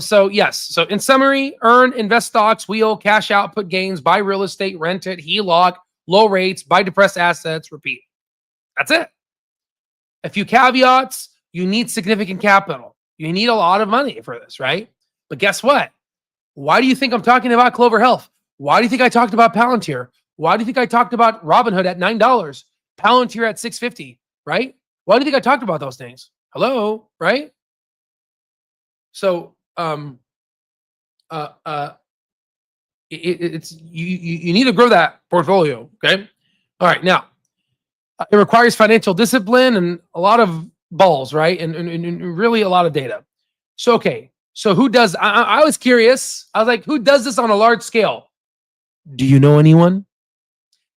So yes. So in summary, earn, invest stocks, wheel, cash out, put gains, buy real estate, rent it, HELOC, low rates, buy depressed assets, repeat. That's it. A few caveats: you need significant capital. You need a lot of money for this, right? But guess what? Why do you think I'm talking about Clover Health? Why do you think I talked about Palantir? Why do you think I talked about Robinhood at $9, Palantir at $6.50, right? Why do you think I talked about those things? Hello, right? So, it's you need to grow that portfolio, okay? All right, now it requires financial discipline and a lot of balls, right? And really a lot of data. So, okay. So who does, I was curious. I was like, who does this on a large scale? Do you know anyone?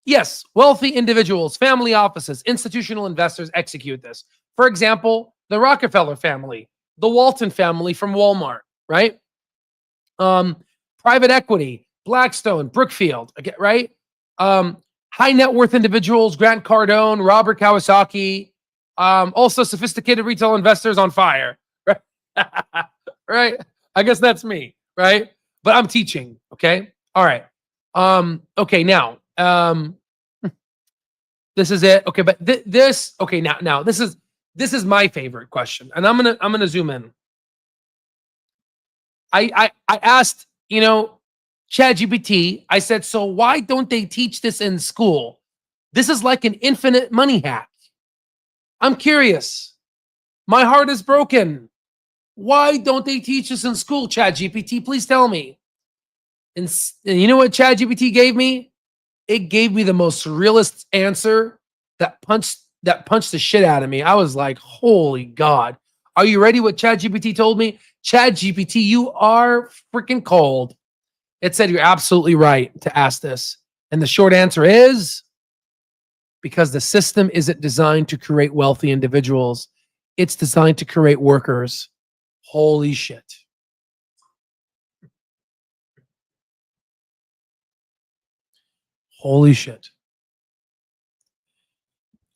Yes, wealthy individuals, family offices, institutional investors execute this. For example, the Rockefeller family, the Walton family from Walmart, right? Private equity, Blackstone, Brookfield, okay, right? High net worth individuals, Grant Cardone, Robert Kawasaki, also sophisticated retail investors on fire, right? Right? I guess that's me, right? But I'm teaching, okay? All right. Okay, now, this is it. Okay, but this, okay, now this is my favorite question, and I'm gonna zoom in. I asked, ChatGPT, I said, so why don't they teach this in school? This is like an infinite money hack. I'm curious. My heart is broken. Why don't they teach this in school, ChatGPT? Please tell me. And you know what ChatGPT gave me? It gave me the most realist answer that punched the shit out of me. I was like, holy God. Are you ready what ChatGPT told me? ChatGPT, you are freaking cold. It said you're absolutely right to ask this. And the short answer is because the system isn't designed to create wealthy individuals. It's designed to create workers. Holy shit. Holy shit.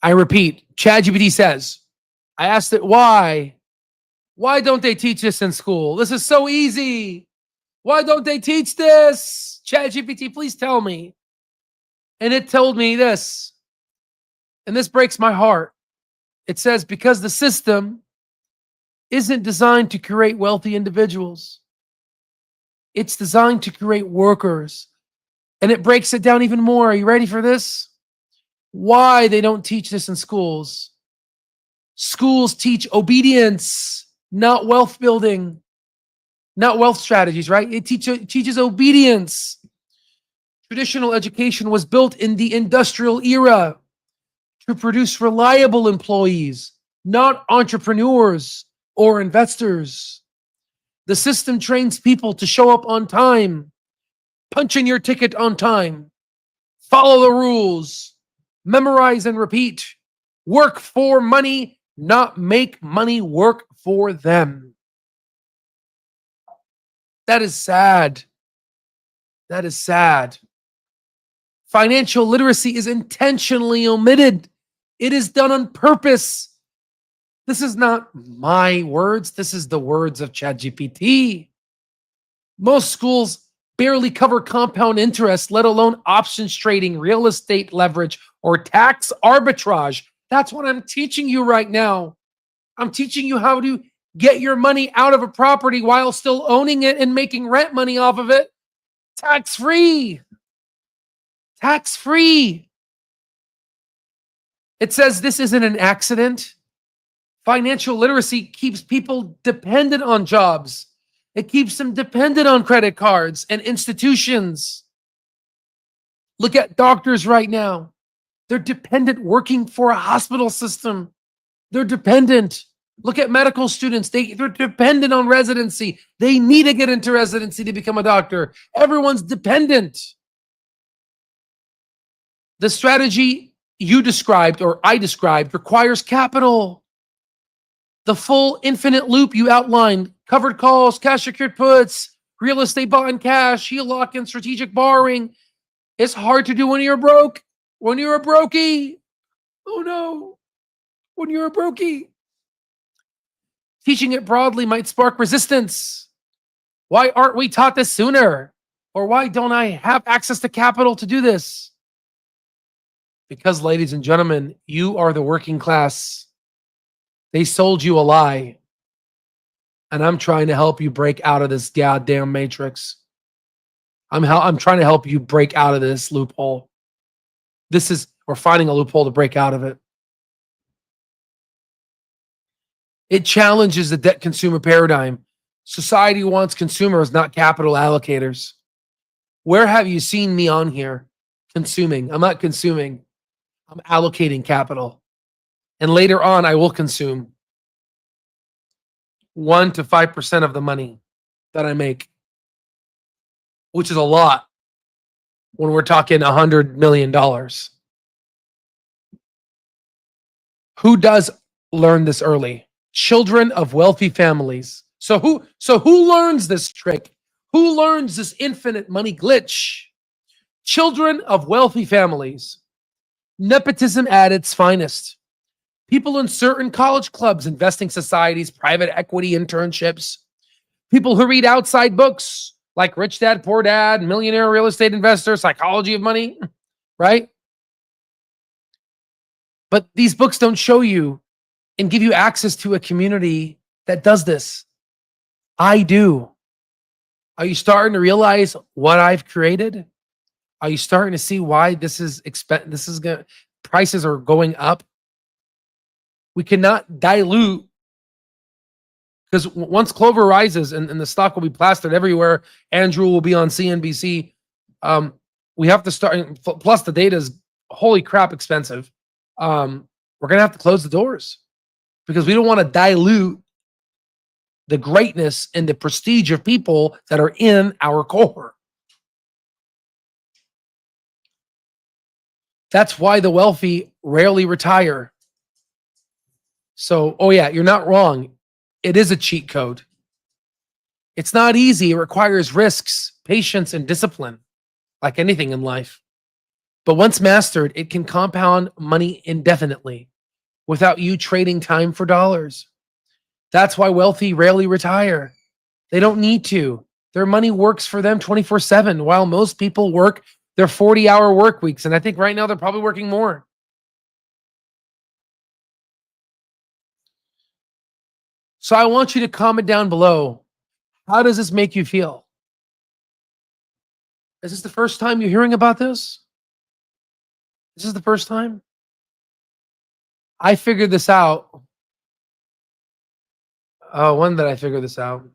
I repeat, ChatGPT says, I asked it why. Why don't they teach this in school? This is so easy. Why don't they teach this? ChatGPT, please tell me. And it told me this. And this breaks my heart. It says, because the system isn't designed to create wealthy individuals. It's designed to create workers. And it breaks it down even more. Are you ready for this? Why they don't teach this in schools. Schools teach obedience, not wealth building, not wealth strategies, right? It teaches obedience. Traditional education was built in the industrial era to produce reliable employees, not entrepreneurs or investors. The system trains people to show up on time, punch in your ticket on time, follow the rules, memorize and repeat, work for money, not make money work for them. That is sad. That is sad. Financial literacy is intentionally omitted. It is done on purpose. This is not my words. This is the words of ChatGPT. Most schools barely cover compound interest, let alone options trading, real estate leverage, or tax arbitrage. That's what I'm teaching you right now. I'm teaching you how to get your money out of a property while still owning it and making rent money off of it. Tax-free. Tax-free. It says this isn't an accident. Financial literacy keeps people dependent on jobs. It keeps them dependent on credit cards and institutions. Look at doctors right now. They're dependent working for a hospital system. They're dependent. Look at medical students. They're dependent on residency. They need to get into residency to become a doctor. Everyone's dependent. The strategy you described or I described requires capital. The full infinite loop you outlined, covered calls, cash secured puts, real estate bought in cash, HELOC and strategic borrowing. It's hard to do when you're broke. When you're a brokey. Oh no. When you're a brokey. Teaching it broadly might spark resistance. Why aren't we taught this sooner? Or why don't I have access to capital to do this? Because, ladies and gentlemen, you are the working class. They sold you a line. And I'm trying to help you break out of this goddamn matrix. I'm trying to help you break out of this loophole. We're finding a loophole to break out of it. It challenges the debt consumer paradigm. Society wants consumers, not capital allocators. Where have you seen me on here consuming? I'm not consuming. I'm allocating capital. And later on, I will consume. 1 to 5% of the money that I make, which is a lot when we're talking $100 million. Who does learn this early? Children of wealthy families. So who learns this trick? Who learns this infinite money glitch? Children of wealthy families. Nepotism at its finest. People in certain college clubs, investing societies, private equity internships. People who read outside books like Rich Dad, Poor Dad, Millionaire Real Estate Investor, Psychology of Money, right? But these books don't show you and give you access to a community that does this. I do. Are you starting to realize what I've created? Are you starting to see why prices are going up? We cannot dilute, because once Clover rises and the stock will be plastered everywhere, Andrew will be on CNBC. We have to start. Plus, the data is holy crap expensive. We're gonna have to close the doors because we don't want to dilute the greatness and the prestige of people that are in our core. That's why the wealthy rarely retire. So, oh yeah, you're not wrong. It is a cheat code. It's not easy. It requires risks, patience, and discipline, like anything in life. But once mastered, it can compound money indefinitely without you trading time for dollars. That's why wealthy rarely retire. They don't need to. Their money works for them 24/7, while most people work their 40-hour work weeks. And I think right now they're probably working more. So I want you to comment down below. How does this make you feel? Is this the first time you're hearing about this? This is the first time? I figured this out. When did I figure this out?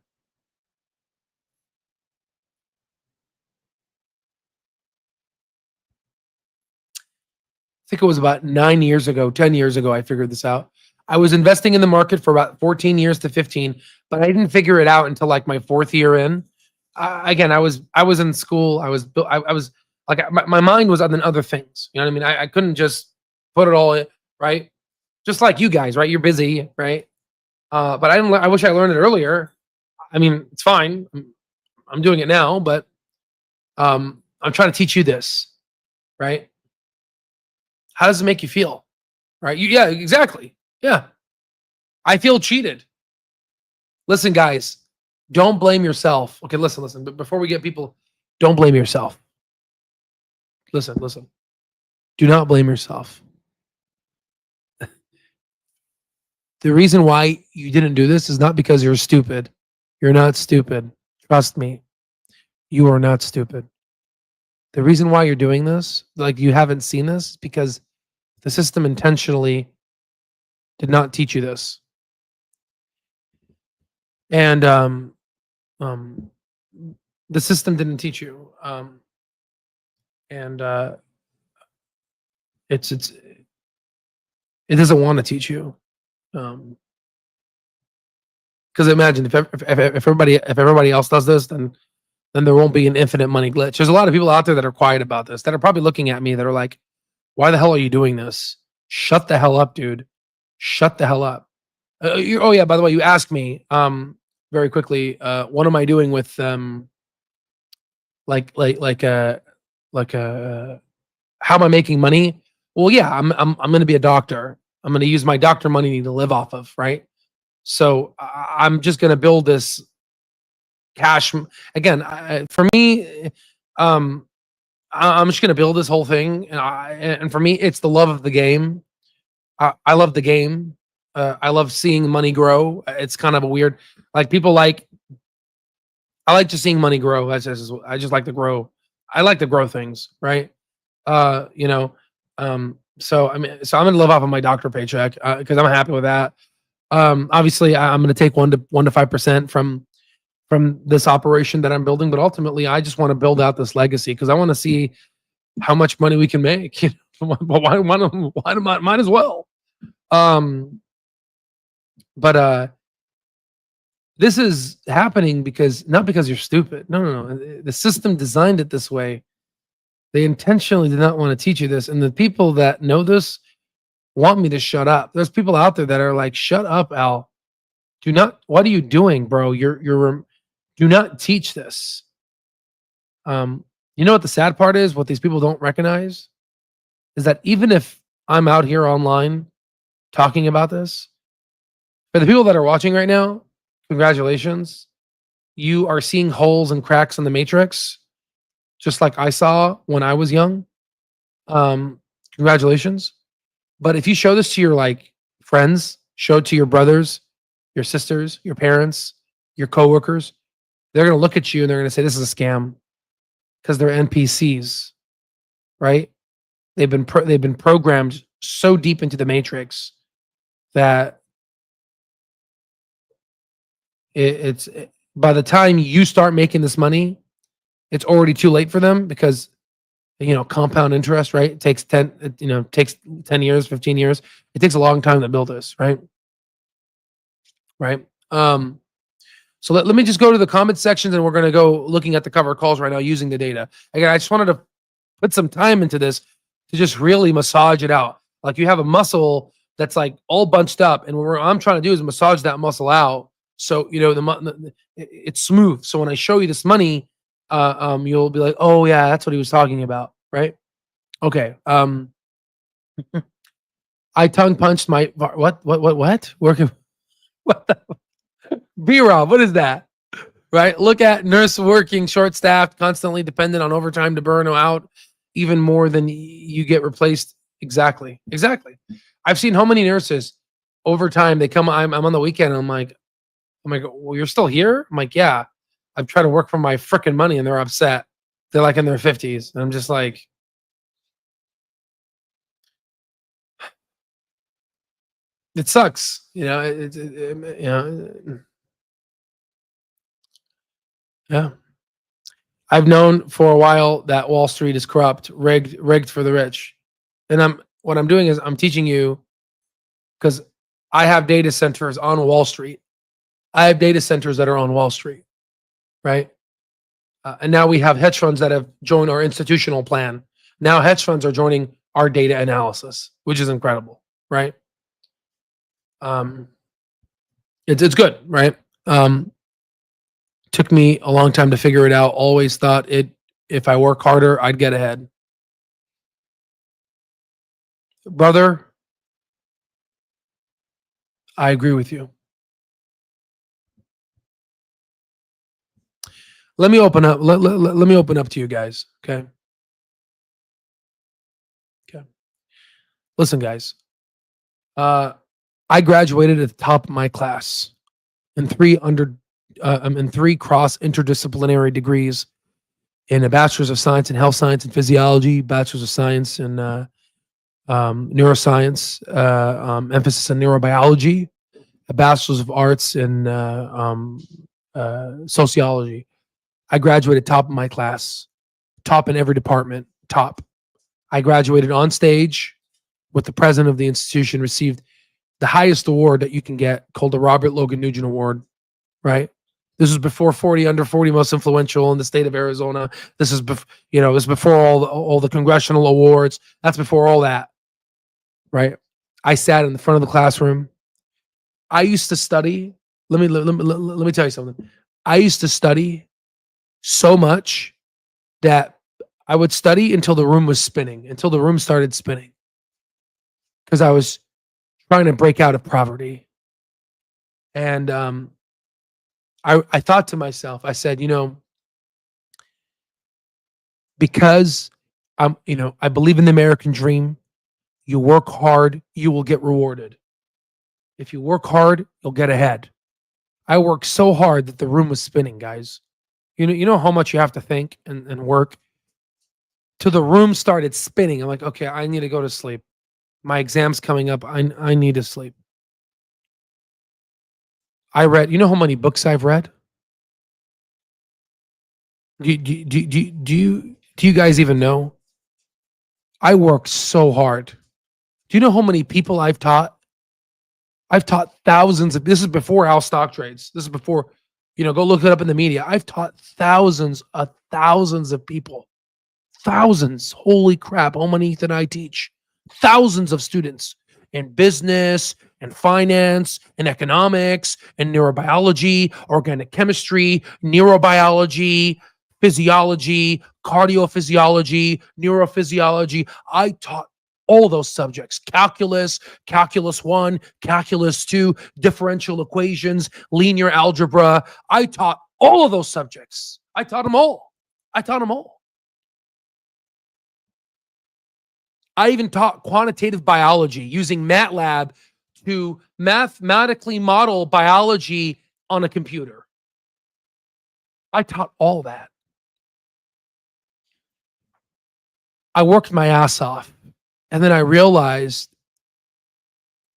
I think it was about 9 years ago, 10 years ago, I figured this out. I was investing in the market for about 14 years to 15, but I didn't figure it out until like my fourth year in. Again, I was in school. I was like, my mind was on other things. You know what I mean? I couldn't just put it all in, right? Just like you guys, right? You're busy, right? But I wish I learned it earlier. I mean, it's fine. I'm doing it now, but I'm trying to teach you this, right? How does it make you feel? Right? Yeah, exactly. Yeah. I feel cheated. Listen, guys, don't blame yourself. Okay, listen. But before we get people, don't blame yourself. Listen. Do not blame yourself. The reason why you didn't do this is not because you're stupid. You're not stupid. Trust me. You are not stupid. The reason why you're doing this, like you haven't seen this, because the system intentionally did not teach you this. And the system didn't teach you. And it doesn't want to teach you. Because imagine if everybody else does this, then there won't be an infinite money glitch. There's a lot of people out there that are quiet about this, that are probably looking at me, that are like, "Why the hell are you doing this? Shut the hell up, dude. Shut the hell up." Oh yeah, by the way, you asked me very quickly, what am I doing with how am I making money? Well, yeah, I'm going to be a doctor. I'm going to use my doctor money to live off of, right? So I'm just going to build this cash. Again, for me, I'm just going to build this whole thing. And for me, it's the love of the game. I love the game. I love seeing money grow. It's kind of a weird, like people like, I like just seeing money grow. I just like to grow. I like to grow things, right? So I'm going to live off of my doctor paycheck because I'm happy with that. Obviously, I'm going to take 1 to 5% from this operation that I'm building, but ultimately, I just want to build out this legacy because I want to see how much money we can make. Might as well. But This is happening not because you're stupid. No. The system designed it this way. They intentionally did not want to teach you this. And the people that know this want me to shut up. There's people out there that are like, shut up, Al. What are you doing, bro? Do not teach this. You know what the sad part is? What these people don't recognize is that even if I'm out here online talking about this, for the people that are watching right now, congratulations. You are seeing holes and cracks in the matrix, just like I saw when I was young. Congratulations. But if you show this to your like friends, show it to your brothers, your sisters, your parents, your coworkers, they're going to look at you and they're going to say, this is a scam, because they're NPCs, right? They've been programmed so deep into the matrix that it's by the time you start making this money, it's already too late for them, because compound interest, right? It takes 10 years, 15 years. It takes a long time to build this, right? So let me just go to the comment sections, and we're going to go looking at the cover calls right now using the data. Again, I just wanted to put some time into this to just really massage it out. Like, you have a muscle that's like all bunched up, and what I'm trying to do is massage that muscle out, so it's smooth. So when I show you this money, you'll be like, oh yeah, that's what he was talking about, right? Okay. I tongue punched my what? Working what the B-Rob, what is that? Right? Look at nurse working short-staffed, constantly dependent on overtime to burn out even more than you get replaced. Exactly. I've seen how many nurses over time, they come, I'm on the weekend, and I'm like, well, you're still here? I'm like, yeah. I'm trying to work for my freaking money, and they're upset. They're like in their 50s. And I'm just like, it sucks. Yeah. I've known for a while that Wall Street is corrupt, rigged for the rich. And what I'm doing is I'm teaching you, because I have data centers on Wall Street. I have data centers that are on Wall Street, right? And now we have hedge funds that have joined our institutional plan. Now hedge funds are joining our data analysis, which is incredible, right? It's good, right? Took me a long time to figure it out. Always thought if I work harder, I'd get ahead. Brother, I agree with you. Let me open up. Let me open up to you guys. Okay. Listen, guys. I graduated at the top of my class in three cross interdisciplinary degrees, in a bachelor's of science in health science and physiology, bachelor's of science in neuroscience, emphasis on neurobiology, a bachelor's of arts in sociology. I graduated top of my class, top in every department, top. I graduated on stage with the president of the institution, received the highest award that you can get, called the Robert Logan Nugent Award, right? This was before 40 under 40 most influential in the state of Arizona. This is it was before all the congressional awards. That's before all that, right? I sat in the front of the classroom. I used to study. Let me tell you something. I used to study so much that I would study until the room was spinning, until the room started spinning, because I was trying to break out of poverty. And I thought to myself, I said, because I believe in the American dream. You work hard, you will get rewarded. If you work hard, you'll get ahead. I worked so hard that the room was spinning, guys. You know how much you have to think and work till the room started spinning. I'm like, okay, I need to go to sleep. My exam's coming up. I need to sleep. I read, you know how many books I've read? Do you guys even know? I worked so hard. Do you know how many people I've taught? I've taught thousands of, this is before how stock trades. This is before, go look it up in the media. I've taught thousands of people. Thousands. Holy crap. How many did I teach? Thousands of students in business and finance and economics and neurobiology, organic chemistry, neurobiology, physiology, cardiophysiology, neurophysiology. I taught all those subjects: calculus, calculus 1, calculus 2, differential equations, linear algebra. I taught all of those subjects. I taught them all. I even taught quantitative biology using MATLAB to mathematically model biology on a computer. I taught all that. I worked my ass off. And then I realized,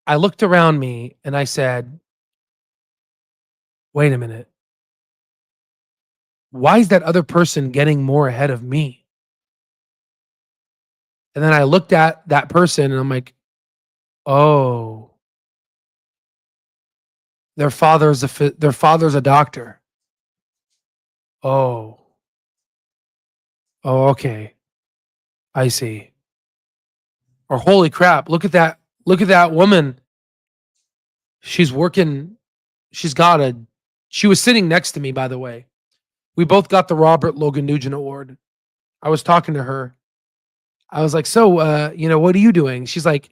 I looked around me and I said, wait a minute. Why is that other person getting more ahead of me? And then I looked at that person and I'm like, oh, their father's a doctor. Oh, okay. I see. Or holy crap, look at that woman. She's working. She was sitting next to me, by the way. We both got the Robert Logan Nugent Award. I was talking to her. I was like, so, what are you doing? She's like,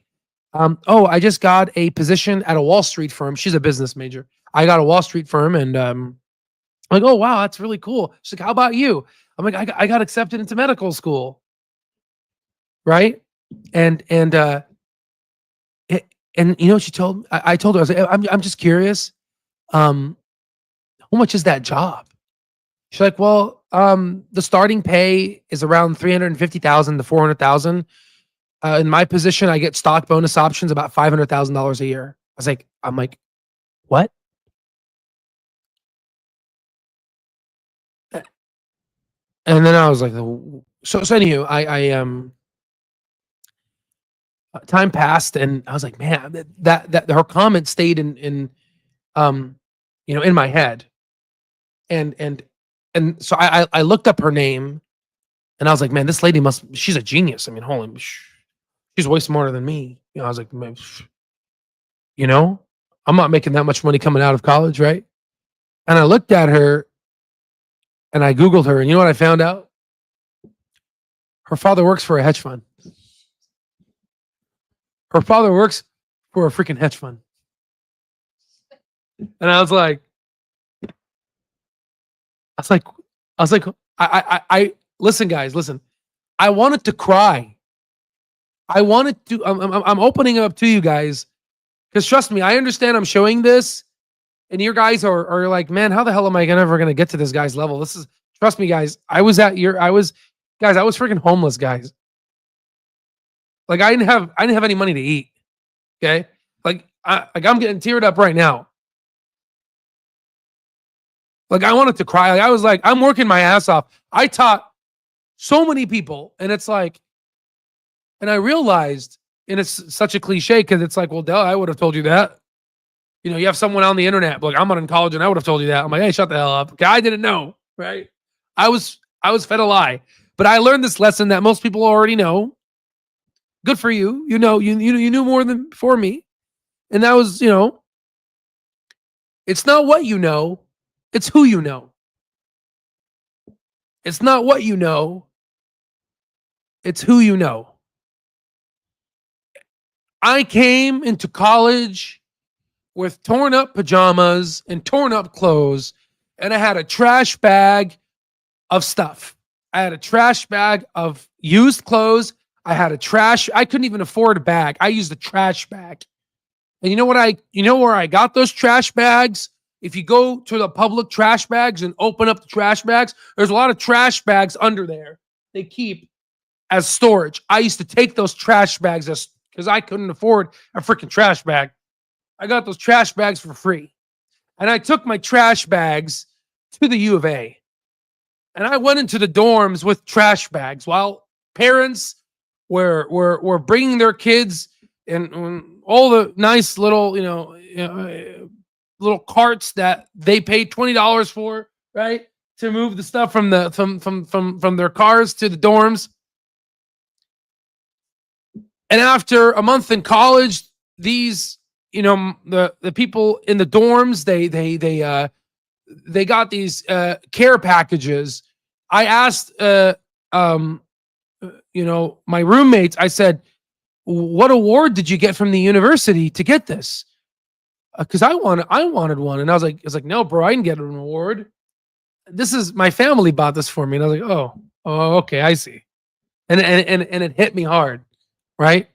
I just got a position at a Wall Street firm. She's a business major. I got a Wall Street firm, and I'm like, oh, wow, that's really cool. She's like, how about you? I'm like, I got accepted into medical school. Right. And she told, I told her, I was like, I'm just curious. How much is that job? She's like, well, the starting pay is around 350,000 to 400,000. In my position, I get stock bonus options about $500,000 a year. I'm like, what? And then I was like, so anywho, time passed and I was like, man, that her comment stayed in my head. And so I looked up her name and I was like, man, this lady she's a genius. I mean, she's way smarter than me. I was like, man, I'm not making that much money coming out of college, right? And I looked at her and I Googled her, and you know what I found out? Her father works for a hedge fund. Her father works for a freaking hedge fund. And I was like, I listen, guys, listen. I wanted to cry. I'm opening it up to you guys, because trust me, I understand I'm showing this, and your guys are like, man, how the hell am I ever going to get to this guy's level? Trust me, guys. I was freaking homeless, guys. Like I didn't have any money to eat. Okay. I'm getting teared up right now. Like I wanted to cry. Like I was like, I'm working my ass off. I taught so many people, and it's like, and I realized, and it's such a cliche because it's like, well, duh, I would have told you that. You have someone on the internet, like, I'm not in college and I would have told you that. I'm like, hey, shut the hell up. Okay, I didn't know, right? I was fed a lie. But I learned this lesson that most people already know. Good for you. You knew more than before me. And that was, it's not what you know, it's who you know. It's not what you know, it's who you know. I came into college with torn up pajamas and torn up clothes, and I had a trash bag of stuff. I had a trash bag of used clothes. I couldn't even afford a bag. I used a trash bag. And you know where I got those trash bags? If you go to the public trash bags and open up the trash bags, there's a lot of trash bags under there they keep as storage. I used to take those trash bags because I couldn't afford a freaking trash bag. I got those trash bags for free. And I took my trash bags to the U of A. And I went into the dorms with trash bags while parents were bringing their kids and all the nice little, little carts that they paid $20 for, right, to move the stuff from their cars to the dorms. And after a month in college, these, the people in the dorms, they got these care packages. I asked, my roommates, I said, what award did you get from the university to get this? Because I wanted one. And I was like, no, bro, I didn't get an award. This is, my family bought this for me. And I was like, oh, okay, I see. And it hit me hard, right?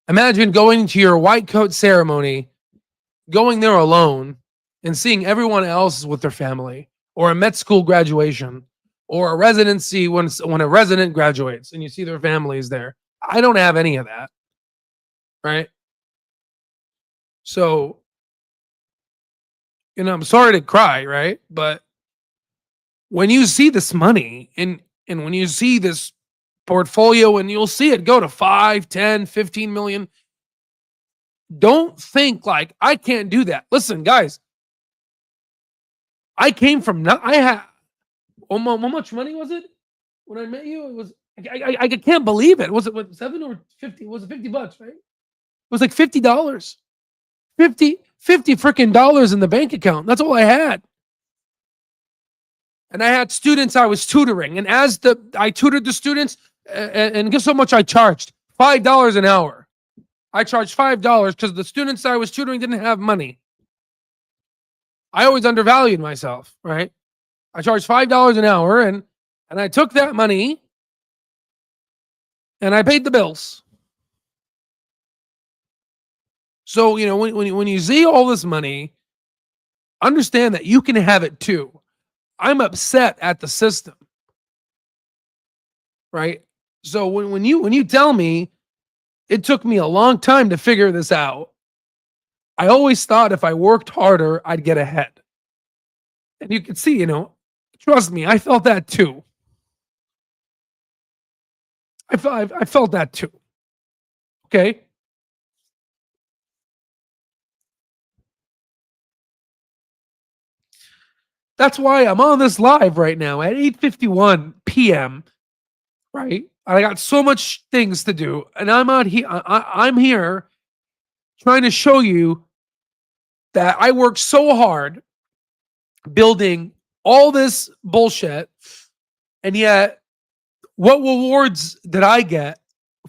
Imagine going to your white coat ceremony, going there alone, and seeing everyone else with their family, or a med school graduation, or a residency when a resident graduates and you see their families there. I don't have any of that, right? So, I'm sorry to cry, right? But when you see this money and when you see this portfolio and you'll see it go to 5, 10, 15 million, don't think like, I can't do that. Listen, guys, I came from, I had, how much money was it when I met you? It was, I can't believe it. Was it what, 7 or 50? Was it $50, right? It was like $50. 50 freaking dollars in the bank account. That's all I had. And I had students I was tutoring. And as I tutored the students, and guess how much I charged? $5 an hour. I charged $5 because the students I was tutoring didn't have money. I always undervalued myself, right? I charged $5 an hour, and I took that money and I paid the bills. So, when you see all this money, understand that you can have it too. I'm upset at the system, right? So when you tell me it took me a long time to figure this out, I always thought if I worked harder, I'd get ahead. And you can see, trust me, I felt that too. I felt that too. Okay. That's why I'm on this live right now at 8:51 p.m. Right? I got so much things to do, and I'm out here. I'm here trying to show you that I worked so hard building all this bullshit, and yet, what rewards did I get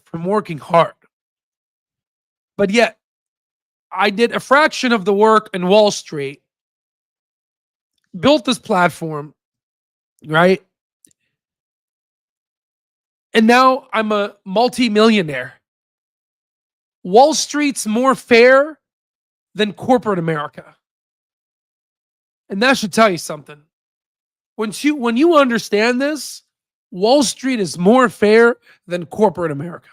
from working hard? But yet, I did a fraction of the work in Wall Street, built this platform, right? And now I'm a multi-millionaire. Wall Street's more fair than corporate America. And that should tell you something. When you understand this, Wall Street is more fair than corporate America.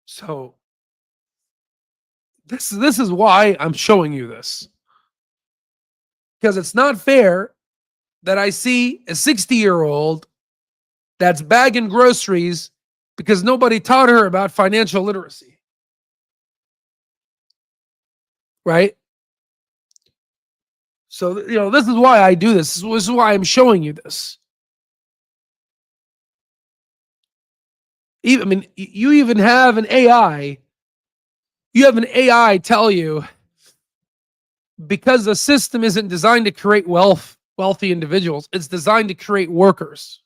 So this is why I'm showing you this. Because it's not fair that I see a 60-year-old that's bagging groceries because nobody taught her about financial literacy. Right? So, this is why I do this. This is why I'm showing you this. You even have an AI. You have an AI tell you, because the system isn't designed to create wealthy individuals, it's designed to create workers.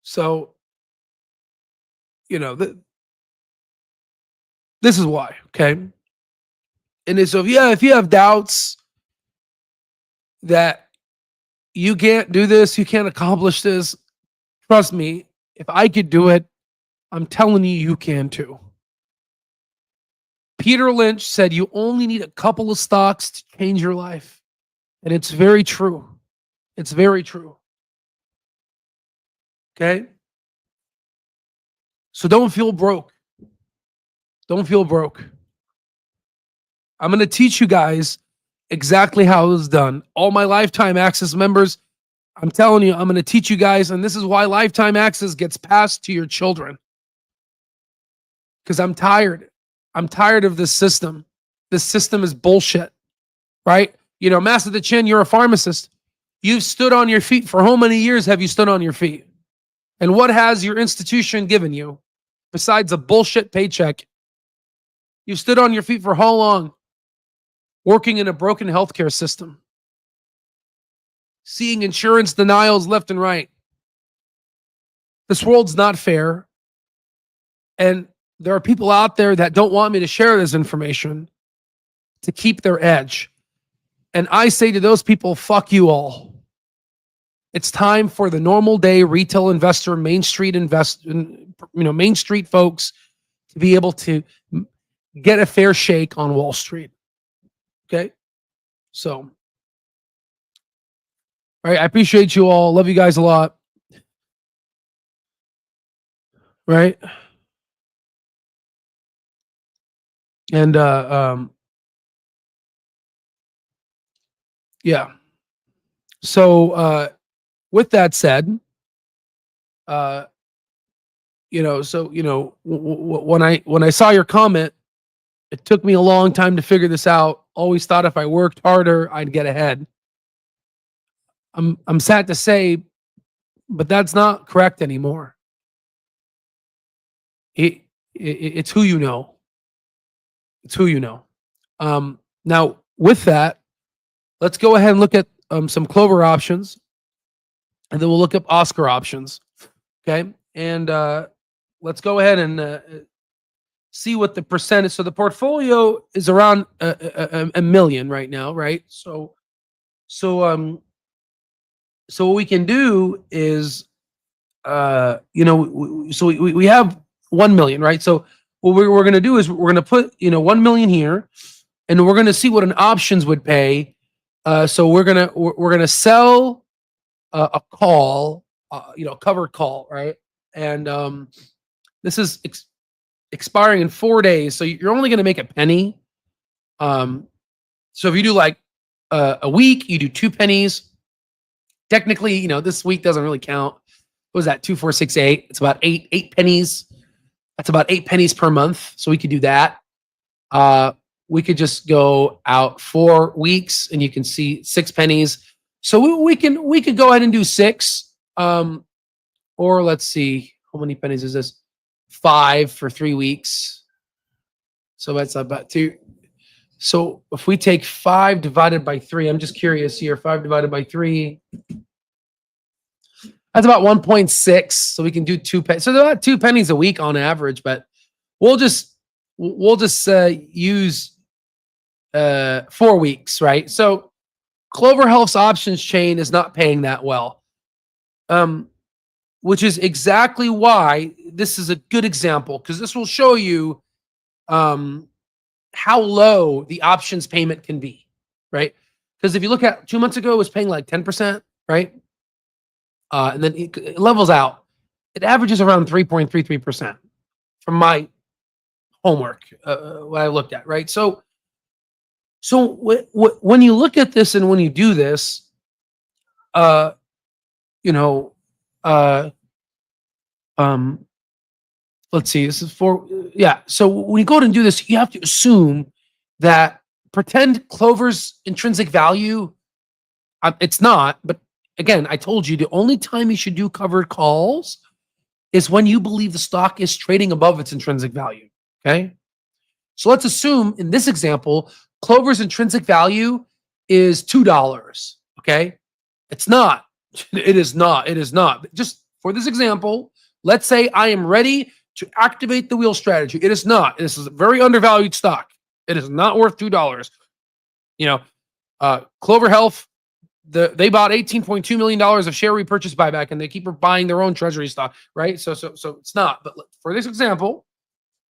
So, this is why, okay? And so if you have doubts that you can't do this, you can't accomplish this, trust me, if I could do it, I'm telling you, you can too. Peter Lynch said you only need a couple of stocks to change your life. And it's very true. It's very true. Okay? So don't feel broke. Don't feel broke. I'm going to teach you guys exactly how it was done. All my lifetime access members, I'm telling you, I'm going to teach you guys, and this is why lifetime access gets passed to your children. Because I'm tired. I'm tired of this system. This system is bullshit, right? You know, Master the Chin, you're a pharmacist. You've stood on your feet for how many years have you stood on your feet? And what has your institution given you besides a bullshit paycheck? You've stood on your feet for how long? Working in a broken healthcare system, seeing insurance denials left and right. This world's not fair. And there are people out there that don't want me to share this information to keep their edge. And I say to those people, fuck you all. It's time for the normal day retail investor, Main Street Main Street folks to be able to get a fair shake on Wall Street. Okay? So, all right, I appreciate you all. Love you guys a lot. Right? And yeah. So with that said, when I saw your comment, it took me a long time to figure this out. Always thought if I worked harder, I'd get ahead. I'm sad to say, but that's not correct anymore. It's who you know. It's who you know. Now, with that, let's go ahead and look at some Clover options, and then we'll look up OSCR options. Okay, and let's go ahead and see what the percentage. So the portfolio is around a million right now, right? So what we can do is, we have 1 million, right? So what we're going to do is we're going to put 1 million here, and we're going to see what an options would pay. So we're gonna sell a call, covered call, right? And this is expiring in 4 days, so you're only gonna make a penny. So if you do like a week, you do 2 pennies. Technically, this week doesn't really count. What was that? 2, 4, 6, 8. It's about eight pennies. That's about 8 pennies per month. So we could do that. We could just go out 4 weeks, and you can see 6 pennies. So we could go ahead and do 6. Or let's see, how many pennies is this? 5 for 3 weeks. So that's about 2. So if we take 5 divided by 3, I'm just curious here. 5 divided by 3. That's about 1.6. So we can do 2 pennies. So they're about 2 pennies a week on average, but we'll just use 4 weeks, right? So Clover Health's options chain is not paying that well, which is exactly why this is a good example, because this will show you how low the options payment can be, right? Because if you look at 2 months ago, it was paying like 10%, right? And then it levels out. It averages around 3.33% from my homework, what I looked at, right? So when you look at this and when you do this, let's see, this is so when you go out and do this, you have to assume that pretend Clover's intrinsic value, it's not, but again, I told you the only time you should do covered calls is when you believe the stock is trading above its intrinsic value, okay? So let's assume in this example, Clover's intrinsic value is $2, okay? It's not. It is not. It is not. Just for this example, let's say I am ready to activate the wheel strategy. It is not. This is a very undervalued stock. It is not worth $2. Clover Health, they bought $18.2 million of share repurchase buyback, and they keep buying their own treasury stock, right? So it's not. But for this example,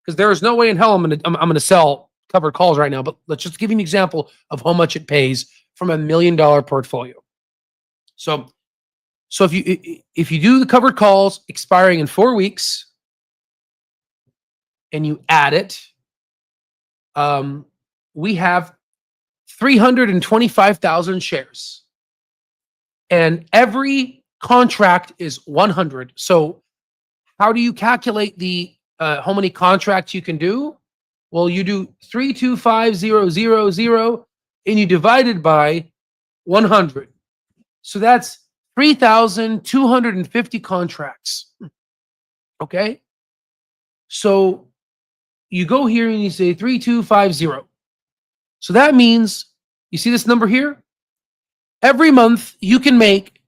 because there is no way in hell I'm gonna sell covered calls right now. But let's just give you an example of how much it pays from $1 million portfolio. So if you do the covered calls expiring in 4 weeks, and you add it, we have 325,000 shares. And every contract is 100. So how do you calculate the how many contracts you can do? Well, you do 325,000 and you divide it by 100. So that's 3,250 contracts. Okay? So you go here and you say 3250. So that means, you see this number here? Every month you can make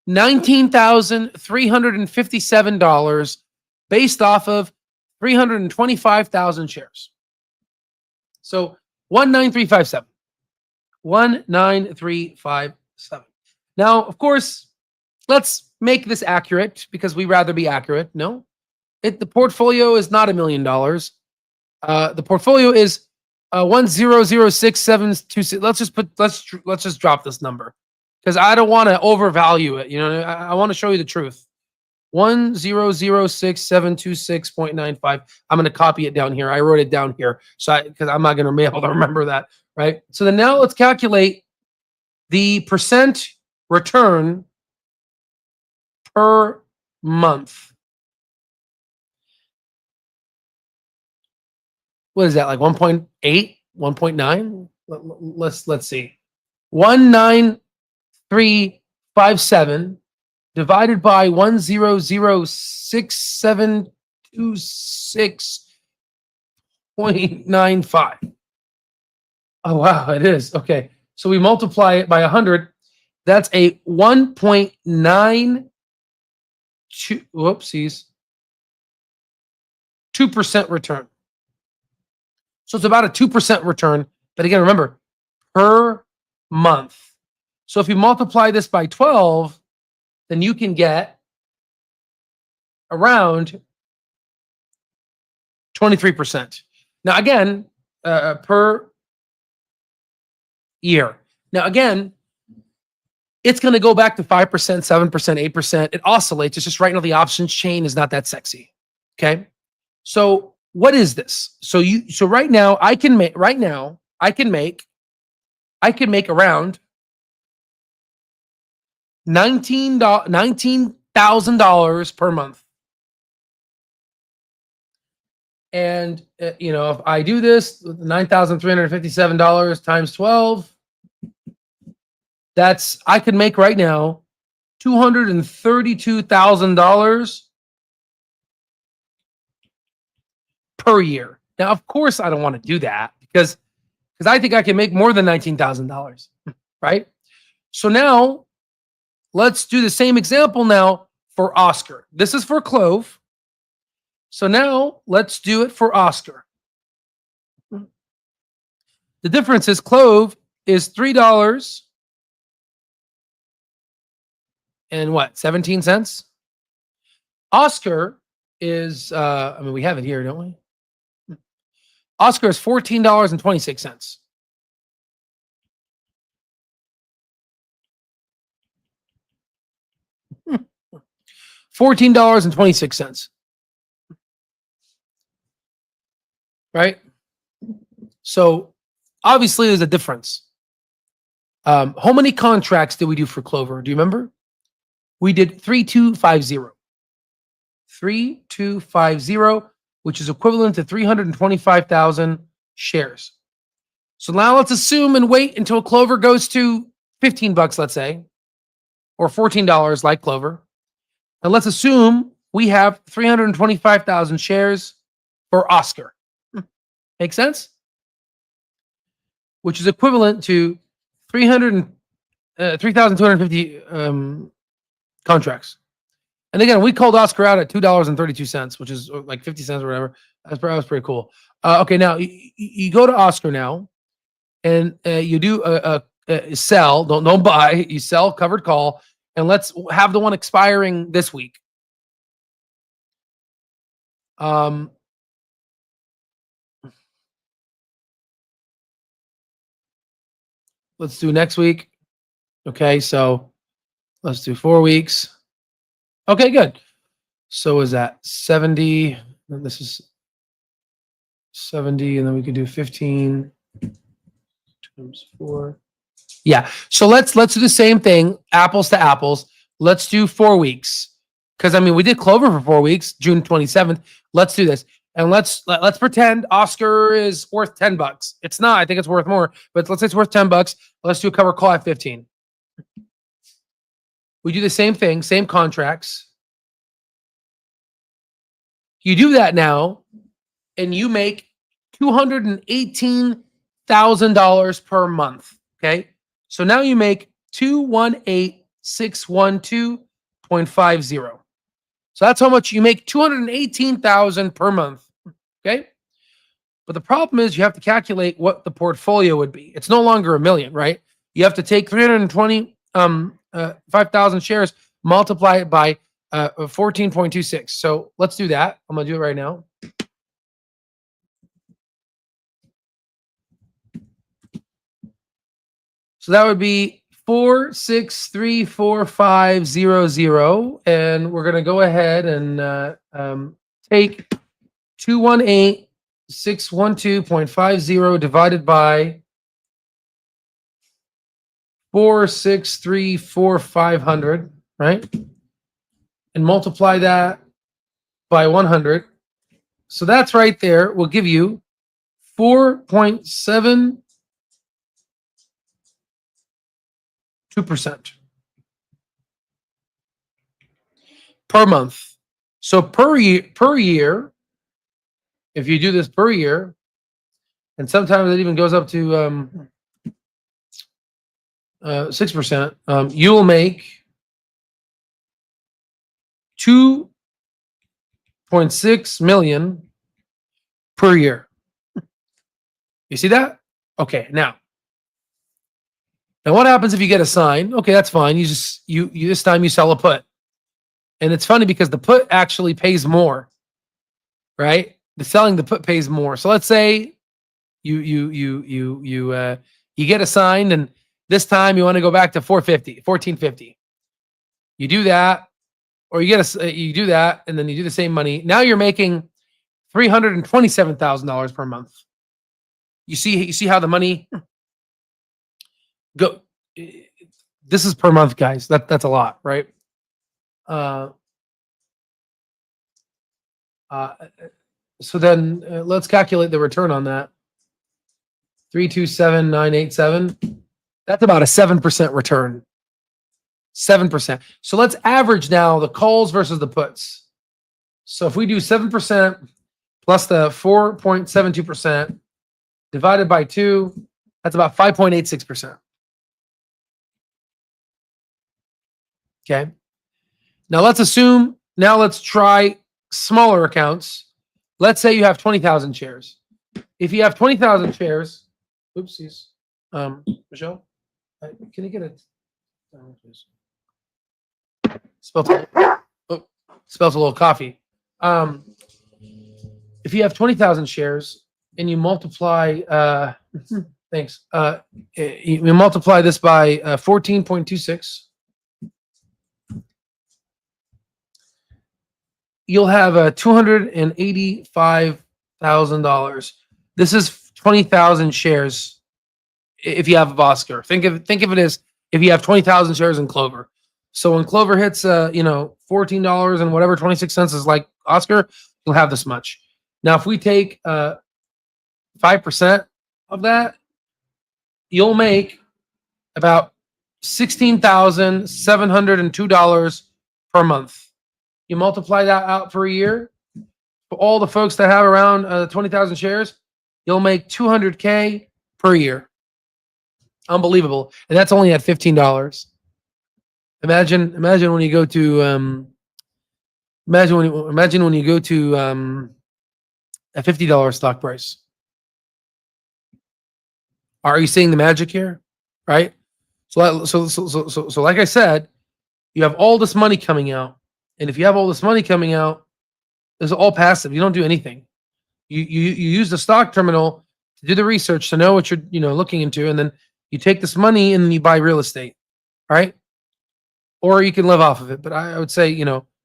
$19,357 based off of 325,000 shares. So 19357. 19357. Now, of course, let's make this accurate because we rather be accurate. No, the portfolio is not $1 million. The portfolio is 1006726. Let's just drop this number because I don't want to overvalue it. You know, I want to show you the truth. 1006726.95. I'm going to copy it down here. I wrote it down here, so because I'm not going to be able to remember that, right? So then now let's calculate the percent return per month. What is that, like 1.8, 1.9? Let's see. 19357 divided by 1006726.95. Oh wow, it is. Okay. So we multiply it by 100. That's a 1.92, whoopsies, 2% return. So it's about a 2% return. But again, remember, per month. So if you multiply this by 12, then you can get around 23%. Now, again, per year. Now, again, it's going to go back to 5%, 7%, 8%. It oscillates. It's just right now the options chain is not that sexy. Okay. So what is this? So right now I can make around $19,000 per month. And if I do this, $9,357 times 12, I could make right now $232,000 per year. Now, of course, I don't want to do that because I think I can make more than $19,000, right? So now let's do the same example now for Oscar. This is for CLOV. So now let's do it for Oscar. The difference is CLOV is $3 and what, 17 cents? Oscar is, we have it here, don't we? Oscar is $14.26. $14.26. Right? So obviously there's a difference. How many contracts did we do for Clover? Do you remember? We did 3250. 3250, which is equivalent to 325,000 shares. So now let's assume and wait until Clover goes to $15, let's say, or $14 like Clover. And let's assume we have 325,000 shares for Oscar. Make sense? Which is equivalent to 3,250 contracts. And again, we called Oscar out at $2.32, which is like 50 cents or whatever. That was pretty cool. Okay, now you go to Oscar now, and you do a sell. Don't buy. You sell covered call, and let's have the one expiring this week. Let's do next week. Okay, so let's do 4 weeks. Okay, good. So is that 70? And this is 70, and then we could do 15, times 4. Yeah. So let's do the same thing, apples to apples. Let's do 4 weeks. Because I mean, we did Clover for 4 weeks, June 27th. Let's do this. And let's pretend Oscar is worth $10. It's not. I think it's worth more, but let's say it's worth $10. Let's do a cover call at 15. We do the same thing, same contracts. You do that now, and you make $218,000 per month. Okay. So now you make 218,612.50. So that's how much you make, 218,000 per month. Okay. But the problem is you have to calculate what the portfolio would be. It's no longer $1 million, right? You have to take 5,000 shares, multiply it by 14.26. So let's do that. I'm going to do it right now. So that would be 4634500, and we're going to go ahead and take 218,612.50 divided by 4634500, right? And multiply that by 100. So that's right there. Will give you 4.72% per month. So per year, if you do this per year, and sometimes it even goes up to 6%, you will make 2.6 million per year. You see that? Okay, now what happens if you get assigned? Okay, that's fine. You this time you sell a put. And it's funny because the put actually pays more, right? Selling the put pays more. So let's say you get assigned, and this time you want to go back to 1450. You do that, or you do that, and then you do the same money. Now you're making $327,000 per month. You see how the money go. This is per month, guys. That's a lot, right? So then let's calculate the return on that. 327,987. That's about a 7% return. 7%. So let's average now the calls versus the puts. So if we do 7% plus the 4.72% divided by 2, that's about 5.86%. Okay. Now let's try smaller accounts. Let's say you have 20,000 shares. If you have 20,000 shares, oopsies. Michelle, can you get it? Spelled a little coffee. If you have 20,000 shares and you multiply, thanks. You multiply this by 14.26. You'll have $285,000. This is 20,000 shares. If you have a Oscar, think of it as if you have 20,000 shares in Clover. So when Clover hits, $14 and whatever 26 cents is like Oscar, you'll have this much. Now, if we take 5% of that, you'll make about $16,702 per month. You multiply that out per year for all the folks that have around 20,000 shares, you'll make $200K per year. Unbelievable. And that's only at $15. Imagine when you go to imagine when you go to a $50 stock price. Are you seeing the magic here? Right? So like I said, you have all this money coming out. And if you have all this money coming out, this is all passive. You don't do anything. You use the stock terminal to do the research to know what you're looking into, and then you take this money and you buy real estate, right? Or you can live off of it. But I would say,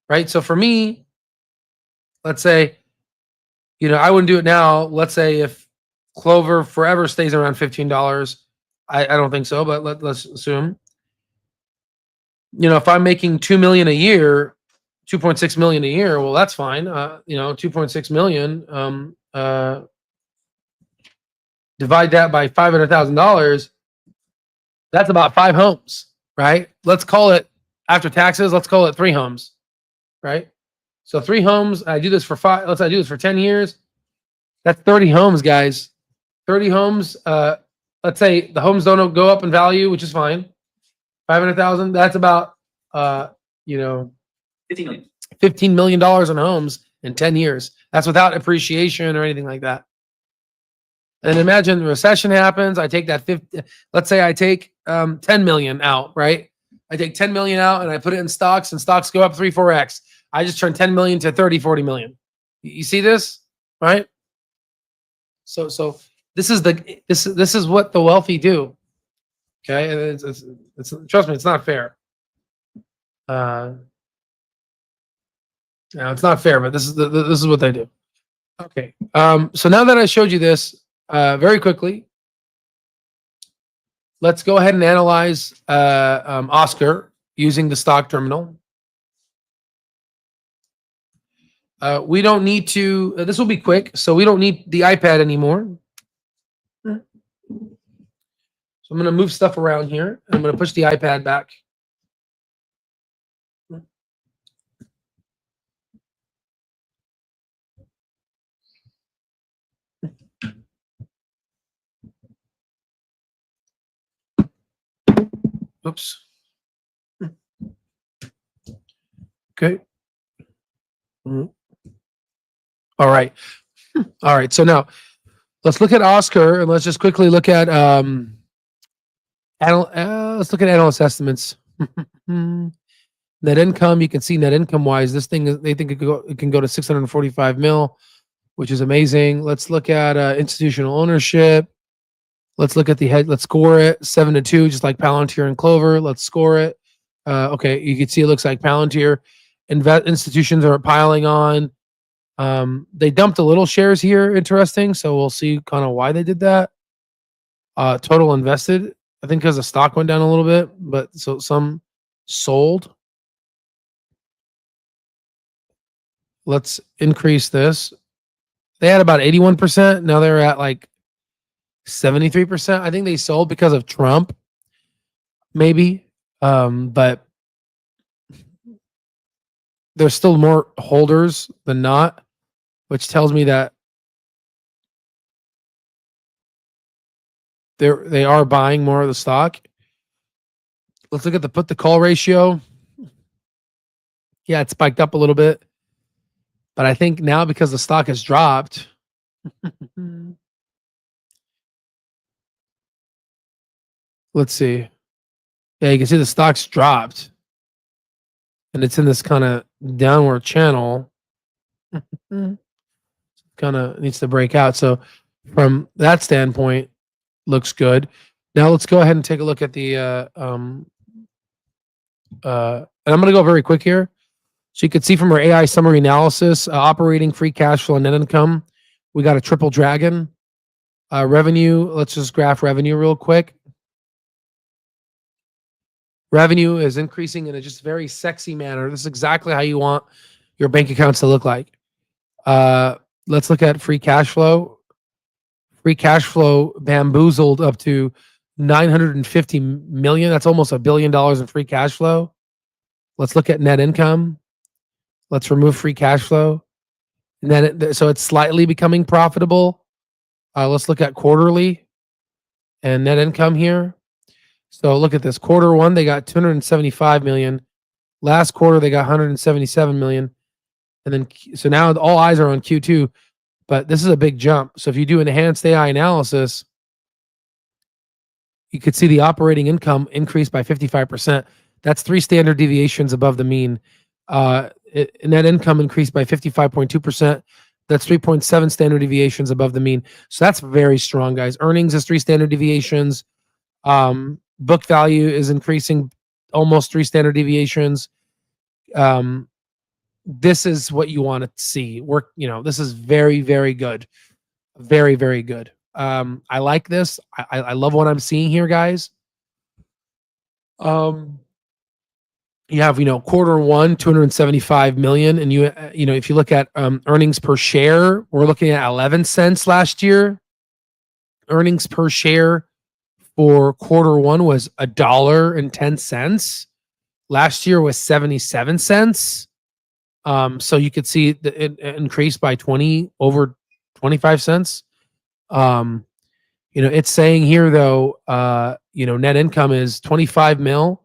right? So for me, let's say, I wouldn't do it now. Let's say if Clover forever stays around $15, I don't think so, but let's assume. If I'm making 2 million a year, 2.6 million a year, well, that's fine. 2.6 million. Divide that by $500,000. That's about 5 homes, right? Let's call it after taxes. Let's call it 3 homes, right? So 3 homes. I do this for 5. Let's I do this for 10 years. That's 30 homes, guys. 30 homes. Let's say the homes don't go up in value, which is fine. 500,000. That's about $15 million in homes in 10 years. That's without appreciation or anything like that. And imagine the recession happens. I take that 50. Let's say I take 10 million out, right? I take 10 million out and I put it in stocks, and stocks go up 3-4x. I just turn 10 million to 30-40 million. You see this, right? So this is what the wealthy do. Okay, and it's trust me, it's not fair. No, it's not fair, but this is what they do. Okay. So now that I showed you this very quickly, let's go ahead and analyze OSCR using the stock terminal. We don't need to. This will be quick, so we don't need the iPad anymore. So I'm going to move stuff around here. I'm going to push the iPad back. Oops. Okay. All right. All right. So now let's look at OSCR, and let's just quickly look at let's look at analyst estimates. Net income. You can see net income wise, this thing they think it can go to 645 mil, which is amazing. Let's look at institutional ownership. Let's look at the head. Let's score it 7-2, just like Palantir and Clover. Let's score it. Okay, you can see it looks like Palantir. Institutions are piling on. They dumped a little shares here. Interesting. So we'll see kind of why they did that. Total invested, I think, because the stock went down a little bit, but so some sold. Let's increase this. They had about 81%. Now they're at like 73%. I think they sold because of Trump, maybe. But there's still more holders than not, which tells me that they are buying more of the stock. Let's look at the put to call ratio. Yeah, it spiked up a little bit. But I think now because the stock has dropped, let's see. Yeah, you can see the stock's dropped. And it's in this kind of downward channel. Kind of needs to break out. So from that standpoint, looks good. Now let's go ahead and take a look at the and I'm going to go very quick here. So you can see from our AI summary analysis, operating free cash flow and net income, we got a triple dragon. Revenue, let's just graph revenue real quick. Revenue is increasing in a just very sexy manner. This is exactly how you want your bank accounts to look like. Let's look at free cash flow. Free cash flow bamboozled up to 950 million. That's almost $1 billion in free cash flow. Let's look at net income. Let's remove free cash flow. And then so it's slightly becoming profitable. Let's look at quarterly and net income here. So look at this. Quarter one, they got 275 million. Last quarter, they got 177 million. And then, so now all eyes are on Q2, but this is a big jump. So if you do enhanced AI analysis, you could see the operating income increase by 55%. That's 3 standard deviations above the mean. Net income increased by 55.2%. That's 3.7 standard deviations above the mean. So that's very strong, guys. Earnings is 3 standard deviations. Book value is increasing almost 3 standard deviations. This is what you want to see. This is very, very good. Very, very good. I like this. I love what I'm seeing here, guys. You have, quarter one, 275 million. And if you look at earnings per share, we're looking at 11 cents last year. Earnings per share for quarter one was $1.10. Last year was 77 cents. So you could see that it increased by over 25 cents. It's saying here though, net income is 25 mil.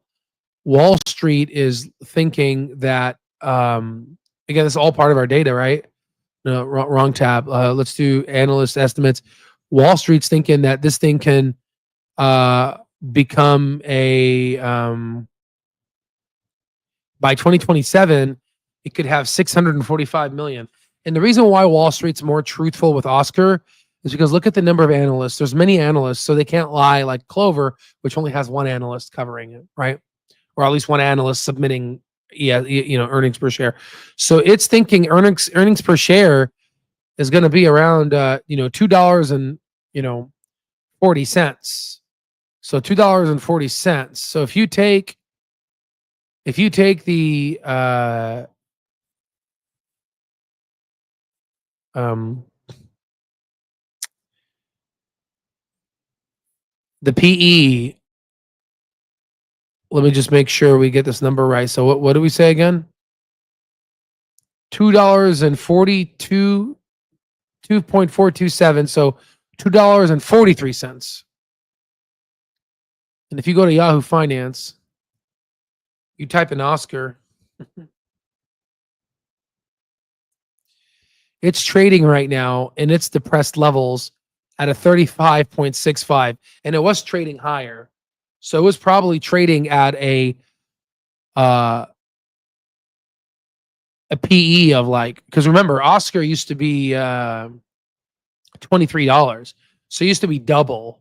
Wall Street is thinking that, again, this is all part of our data, right? No, wrong tab. Let's do analyst estimates. Wall Street's thinking that this thing can become by 2027, it could have 645 million. And the reason why Wall Street's more truthful with Oscar is because look at the number of analysts. There's many analysts, so they can't lie like Clover, which only has one analyst covering it, right? Or at least one analyst submitting, earnings per share. So it's thinking earnings per share is going to be around, $2 and 40 cents. So $2.40. So if you take the PE, let me just make sure we get this number right. So what do we say again? $2.42, 2.427. So $2.43. And if you go to Yahoo Finance, you type in Oscar, it's trading right now in its depressed levels at a 35.65, and it was trading higher. So it was probably trading at a PE of because remember, Oscar used to be $23. So it used to be double.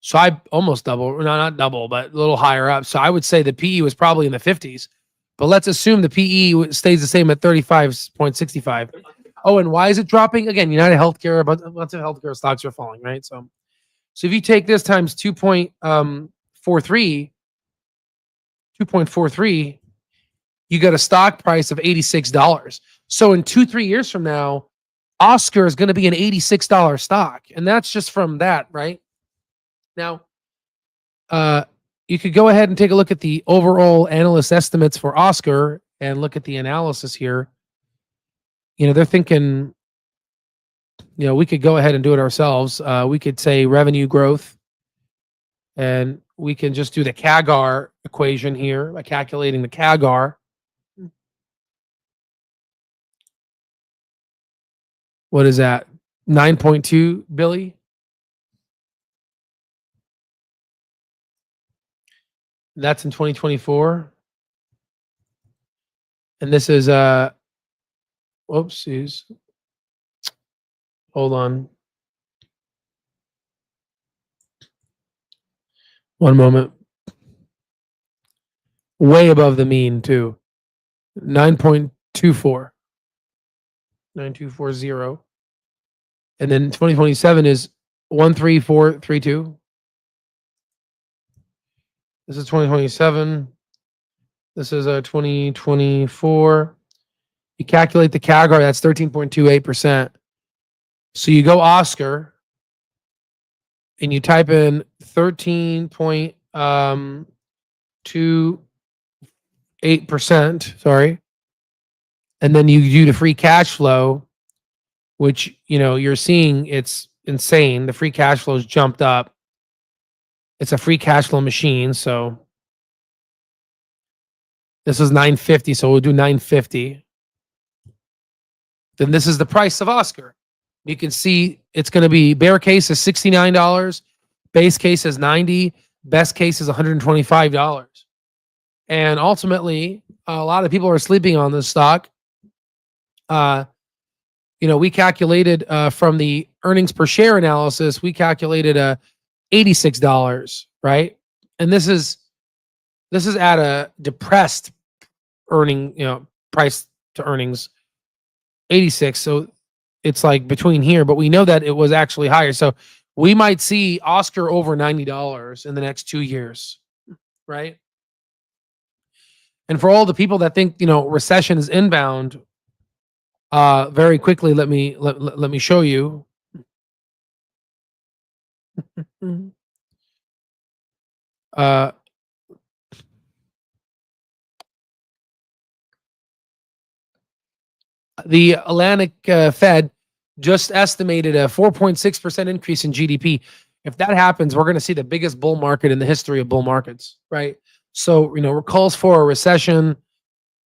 So I almost double, no, not double, but a little higher up. So I would say the PE was probably in the 50s. But let's assume the PE stays the same at 35.65. Oh, and why is it dropping? Again, UnitedHealthcare, but lots of healthcare stocks are falling, right? So if you take this times 2.43, you got a stock price of $86. So in 2-3 years from now, Oscar is going to be an $86 stock. And that's just from that, right? Now, you could go ahead and take a look at the overall analyst estimates for Oscar and look at the analysis here. They're thinking, we could go ahead and do it ourselves. We could say revenue growth, and we can just do the CAGR equation here by calculating the CAGR. What is that? 9.2, Billy? That's in 2024. And this is whoopsies. Hold on. One moment. Way above the mean too. 9.24. 9240. And then 2027 is 13432. This is 2027. This is 2024. You calculate the CAGR, that's 13.28%. So you go Oscar and you type in 13.28%, sorry. And then you do the free cash flow, which, you're seeing it's insane. The free cash flow's jumped up. It's a free cash flow machine. So this is 950. So we'll do 950. Then this is the price of Oscar. You can see it's going to be bear case is $69, base case is $90, best case is $125. And ultimately, a lot of people are sleeping on this stock. We calculated from the earnings per share analysis, we calculated $86, right? And this is at a depressed price to earnings, 86. So it's like between here, but we know that it was actually higher. So we might see Oscar over $90 in the next 2 years, right? And for all the people that think, recession is inbound, very quickly, let me show you. The Atlantic Fed just estimated a 4.6% increase in GDP. If that happens, we're going to see the biggest bull market in the history of bull markets, right? So, calls for a recession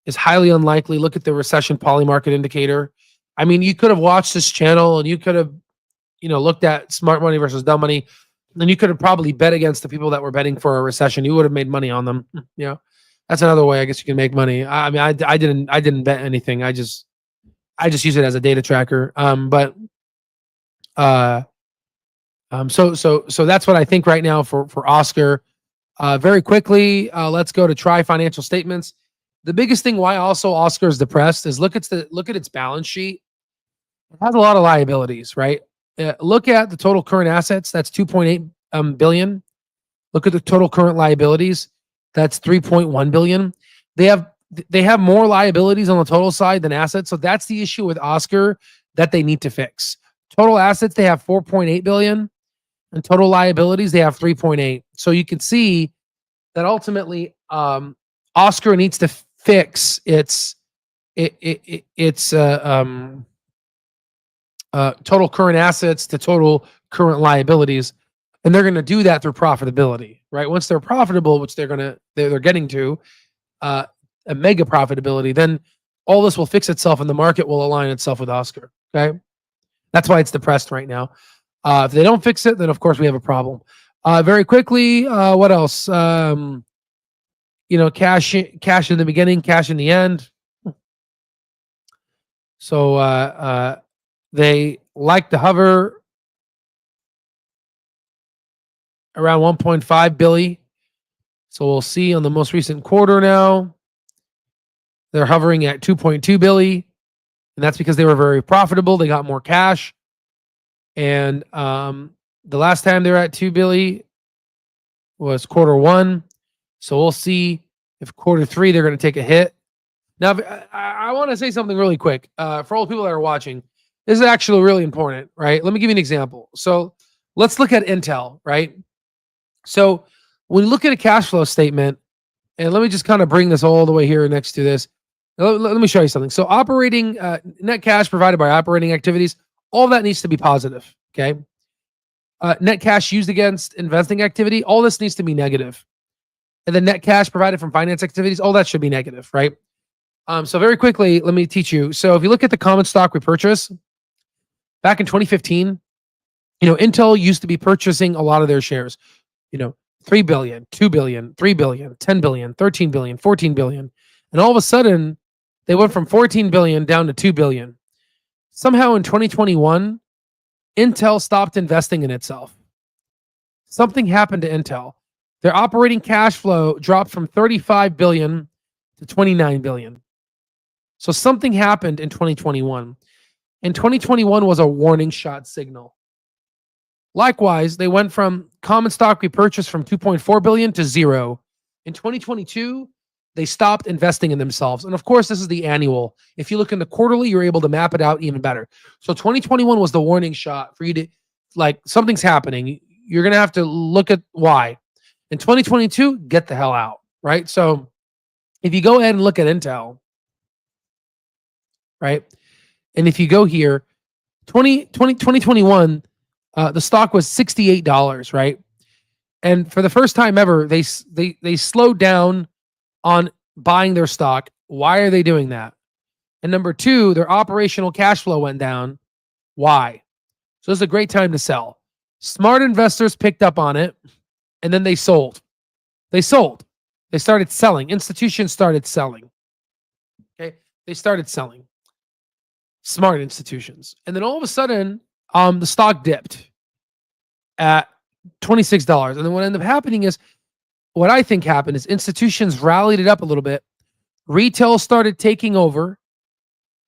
is highly unlikely. Look at the recession polymarket indicator. I mean, you could have watched this channel and you could have, looked at smart money versus dumb money. And you could have probably bet against the people that were betting for a recession. You would have made money on them. That's another way I guess you can make money. I mean, I didn't bet anything. I just use it as a data tracker. So that's what I think right now for Oscar. Very quickly, let's go to try financial statements. The biggest thing why also Oscar is depressed is look at its balance sheet. It has a lot of liabilities, right? Look at the total current assets. That's 2.8 billion. Look at the total current liabilities. That's 3.1 billion. They have more liabilities on the total side than assets. So that's the issue with Oscar that they need to fix. Total assets, they have 4.8 billion, and total liabilities, they have 3.8. So you can see that ultimately Oscar needs to fix its total current assets to total current liabilities. And they're going to do that through profitability, right? Once they're profitable, which they're getting to, a mega profitability, then all this will fix itself and the market will align itself with Oscar. Okay. That's why it's depressed right now. If they don't fix it, then of course we have a problem. Very quickly, what else? Cash in the beginning, cash in the end. So they like to hover around 1.5 billion. So we'll see on the most recent quarter now. They're hovering at 2.2 billion. And that's because they were very profitable. They got more cash. And the last time they were at 2 billion was quarter one. So we'll see if quarter three, they're going to take a hit. Now, I want to say something really quick for all the people that are watching. This is actually really important, right? Let me give you an example. So let's look at Intel, right? So when you look at a cash flow statement, and let me just kind of bring this all the way here next to this. Let me show you something. So operating net cash provided by operating activities, all that needs to be positive, okay? Net cash used against investing activity, all this needs to be negative. And the net cash provided from finance activities, all that should be negative, right? So very quickly, let me teach you. So if you look at the common stock repurchase, back in 2015, Intel used to be purchasing a lot of their shares, 3 billion, 2 billion, 3 billion, 10 billion, 13 billion, 14 billion. And all of a sudden, they went from 14 billion down to 2 billion. Somehow in 2021, Intel stopped investing in itself. Something happened to Intel. Their operating cash flow dropped from 35 billion to 29 billion. So something happened in 2021. And 2021 was a warning shot signal. Likewise, they went from common stock repurchase from 2.4 billion to zero. In 2022, they stopped investing in themselves. And of course, this is the annual. If you look in the quarterly, you're able to map it out even better. So 2021 was the warning shot for you to, something's happening. You're going to have to look at why. In 2022, get the hell out, right? So if you go ahead and look at Intel, right? And if you go here, 2021, the stock was $68, right? And for the first time ever, they slowed down on buying their stock. Why are they doing that? And number two, their operational cash flow went down. Why? So this is a great time to sell. Smart investors picked up on it, and then they sold. They started selling. Institutions started selling. Okay, they started selling. Smart institutions. And then all of a sudden, the stock dipped at $26. And then what ended up happening is, what I think happened is institutions rallied it up a little bit. Retail started taking over.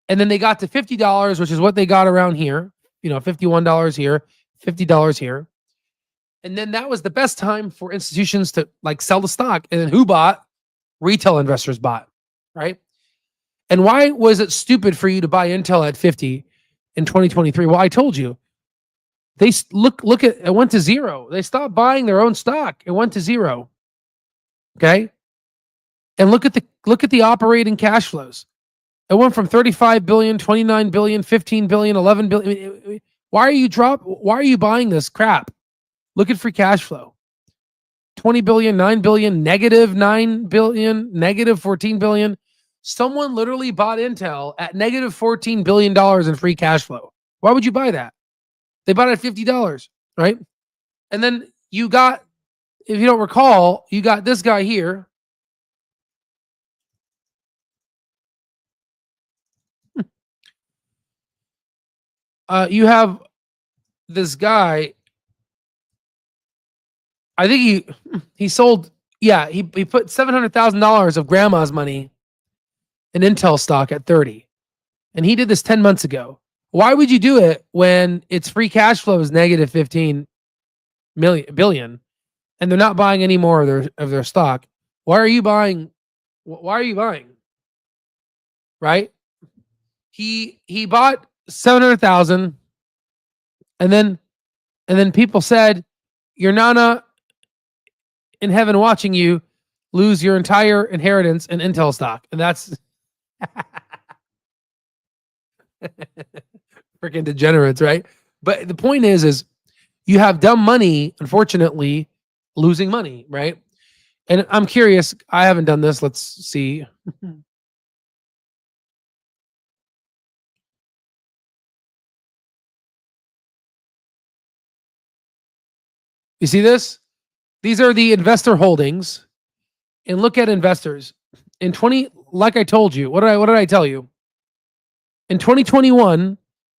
And then they got to $50, which is what they got around here. $51 here, $50 here. And then that was the best time for institutions to like sell the stock. And then who bought? Retail investors bought, right? And why was it stupid for you to buy Intel at 50 in 2023? Well, I told you. They look at it, went to zero. They stopped buying their own stock. It went to zero. Okay? And look at the operating cash flows. It went from 35 billion, 29 billion, 15 billion, 11 billion. Why are you buying this crap? Look at free cash flow. 20 billion, 9 billion, negative 9 billion, negative 14 billion. Someone literally bought Intel at negative $14 billion in free cash flow. Why would you buy that? They bought it at $50, right? And then you got, if you don't recall, you got this guy here. You have this guy. I think he sold, yeah, he put $700,000 of grandma's money in Intel stock at 30. And he did this 10 months ago. Why would you do it when its free cash flow is negative 15 billion and they're not buying any more of their stock? Why are you buying? Right? He bought 700,000 and then people said, your nana in heaven watching you lose your entire inheritance in Intel stock. And that's freaking degenerates, right? But the point is you have dumb money, unfortunately, losing money, right? And I'm curious, I haven't done this. Let's see. You see this? These are the investor holdings. And look at investors. In 20, like I told you, what did I tell you? In 2021,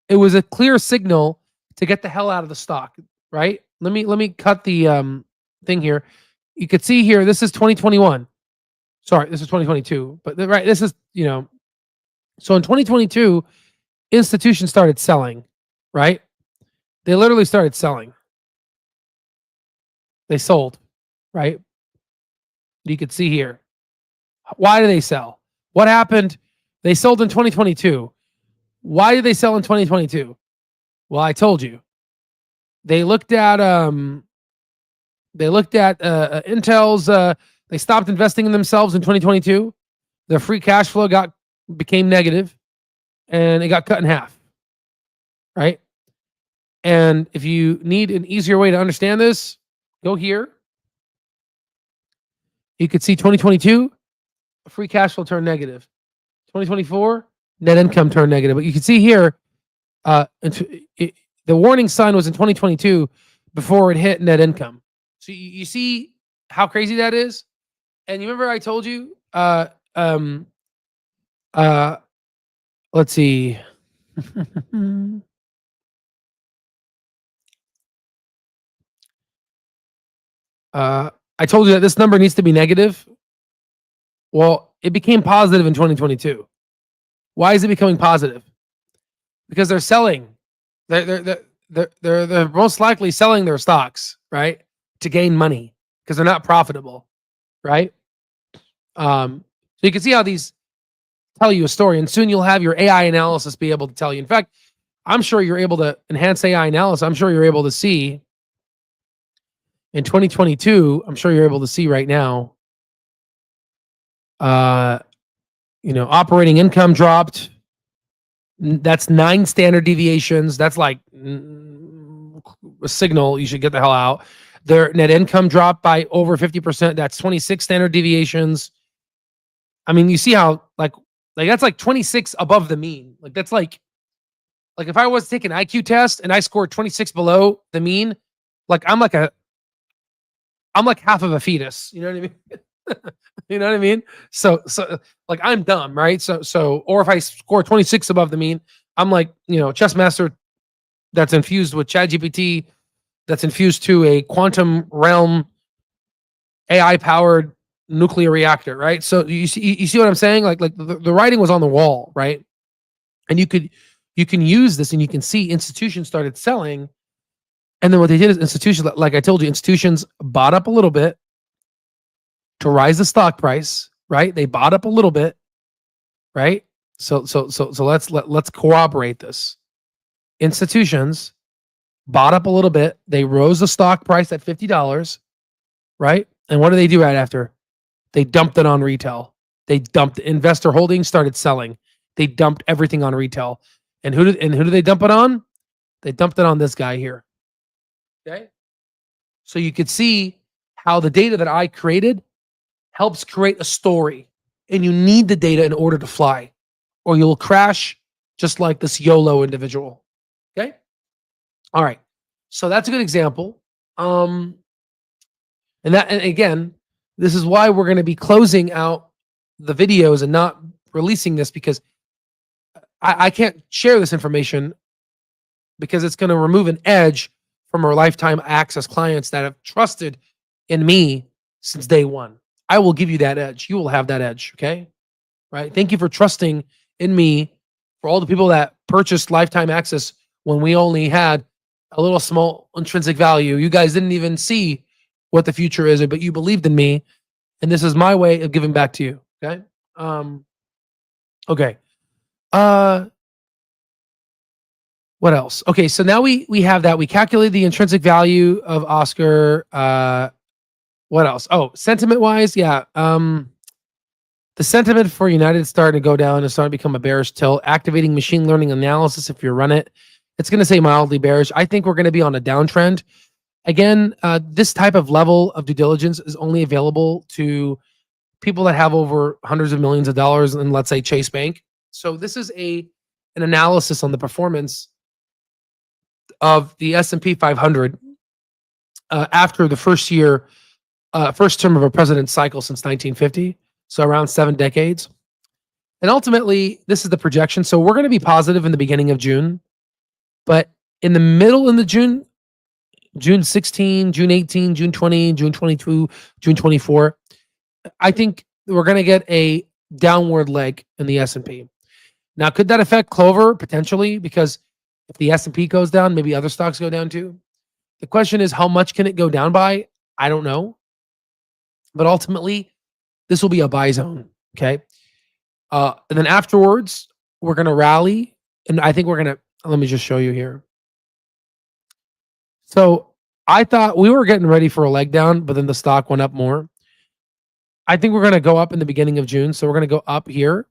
it was a clear signal to get the hell out of the stock, right? Let me cut the thing here. You could see here, this is 2021. Sorry, this is 2022. But right, this is, so in 2022, institutions started selling, right? They literally started selling. They sold, right? You could see here. Why do they sell? What happened? They sold in 2022. Why did they sell in 2022? Well, I told you. They looked at Intel's. They stopped investing in themselves in 2022. Their free cash flow became negative, and it got cut in half. Right? And if you need an easier way to understand this, go here. You could see 2022, free cash flow turned negative. 2024, net income turned negative. But you can see here, the warning sign was in 2022 before it hit net income. So you see how crazy that is? And you remember I told you, let's see. I told you that this number needs to be negative. Well, it became positive in 2022. Why is it becoming positive? Because they're selling. They're most likely selling their stocks, right, to gain money because they're not profitable, right? So you can see how these tell you a story, and soon you'll have your AI analysis be able to tell you. In fact, I'm sure you're able to enhance AI analysis. I'm sure you're able to see in 2022. I'm sure you're able to see right now. Operating income dropped. That's 9 standard deviations. That's like a signal you should get the hell out. Their net income dropped by over 50%. That's 26 standard deviations. I mean, you see how like that's like 26 above the mean. Like that's like if I was to take an IQ test and I scored 26 below the mean, like I'm like half of a fetus. You know what I mean? You know what I mean? So like I'm dumb, right? So or if I score 26 above the mean, I'm like, chess master that's infused with ChatGPT, that's infused to a quantum realm AI powered nuclear reactor, right? So you see what I'm saying? Like the writing was on the wall, right? And you can use this, and you can see institutions started selling And then what they did is institutions, like I told you, institutions bought up a little bit to rise the stock price, right? They bought up a little bit, right? So let's corroborate this. Institutions bought up a little bit. They rose the stock price at $50, right? And what do they do right after? They dumped it on retail. They dumped investor holdings, started selling. They dumped everything on retail. And who do they dump it on? They dumped it on this guy here. Okay? So you could see how the data that I created helps create a story. And you need the data in order to fly, or you'll crash just like this YOLO individual. Okay? All right. So that's a good example. And again, this is why we're going to be closing out the videos and not releasing this, because I can't share this information because it's going to remove an edge from our lifetime access clients that have trusted in me since day one. I will give you that edge. You will have that edge. Okay. Right. Thank you for trusting in me. For all the people that purchased lifetime access when we only had a little small intrinsic value, you guys didn't even see what the future is, but you believed in me. And this is my way of giving back to you. Okay. Okay. What else? Okay, so now we have that. We calculated the intrinsic value of Oscar. What else? Oh, sentiment wise, yeah. The sentiment for United is starting to go down and starting to become a bearish tilt. Activating machine learning analysis, if you run it, it's going to say mildly bearish. I think we're going to be on a downtrend. Again, this type of level of due diligence is only available to people that have over hundreds of millions of dollars in, let's say, Chase Bank. So this is an analysis on the performance of the S&P 500 after the first term of a president's cycle since 1950, so around 7 decades. And ultimately, this is the projection. So we're going to be positive in the beginning of June, but in the middle in the June 16, June 18, June 20, June 22, June 24, I think we're going to get a downward leg in the S&P. Now, could that affect Clover? Potentially, because if the S&P goes down, maybe other stocks go down too. The question is, how much can it go down by? I don't know. But ultimately, this will be a buy zone. Okay. And then afterwards, we're going to rally. And I think we're going to, let me just show you here. So I thought we were getting ready for a leg down, but then the stock went up more. I think we're going to go up in the beginning of June. So we're going to go up here.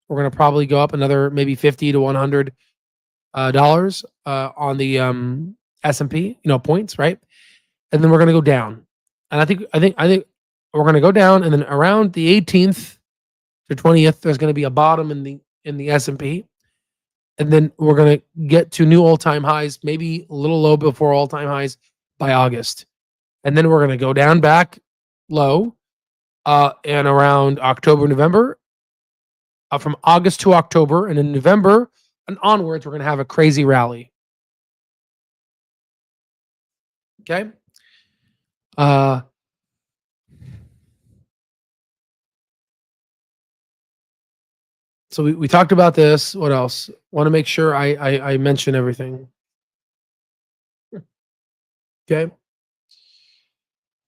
We're going to probably go up another maybe 50 to 100 dollars on the S&P, points, right? And then we're going to go down. And I think we're going to go down, and then around the 18th to 20th, there's going to be a bottom in the S&P, and then we're going to get to new all-time highs, maybe a little low before all-time highs by August, and then we're going to go down back low, and around October, November, from August to October, and in November and onwards, we're going to have a crazy rally. Okay. So we talked about this. What else? Want to make sure I mention everything. Okay.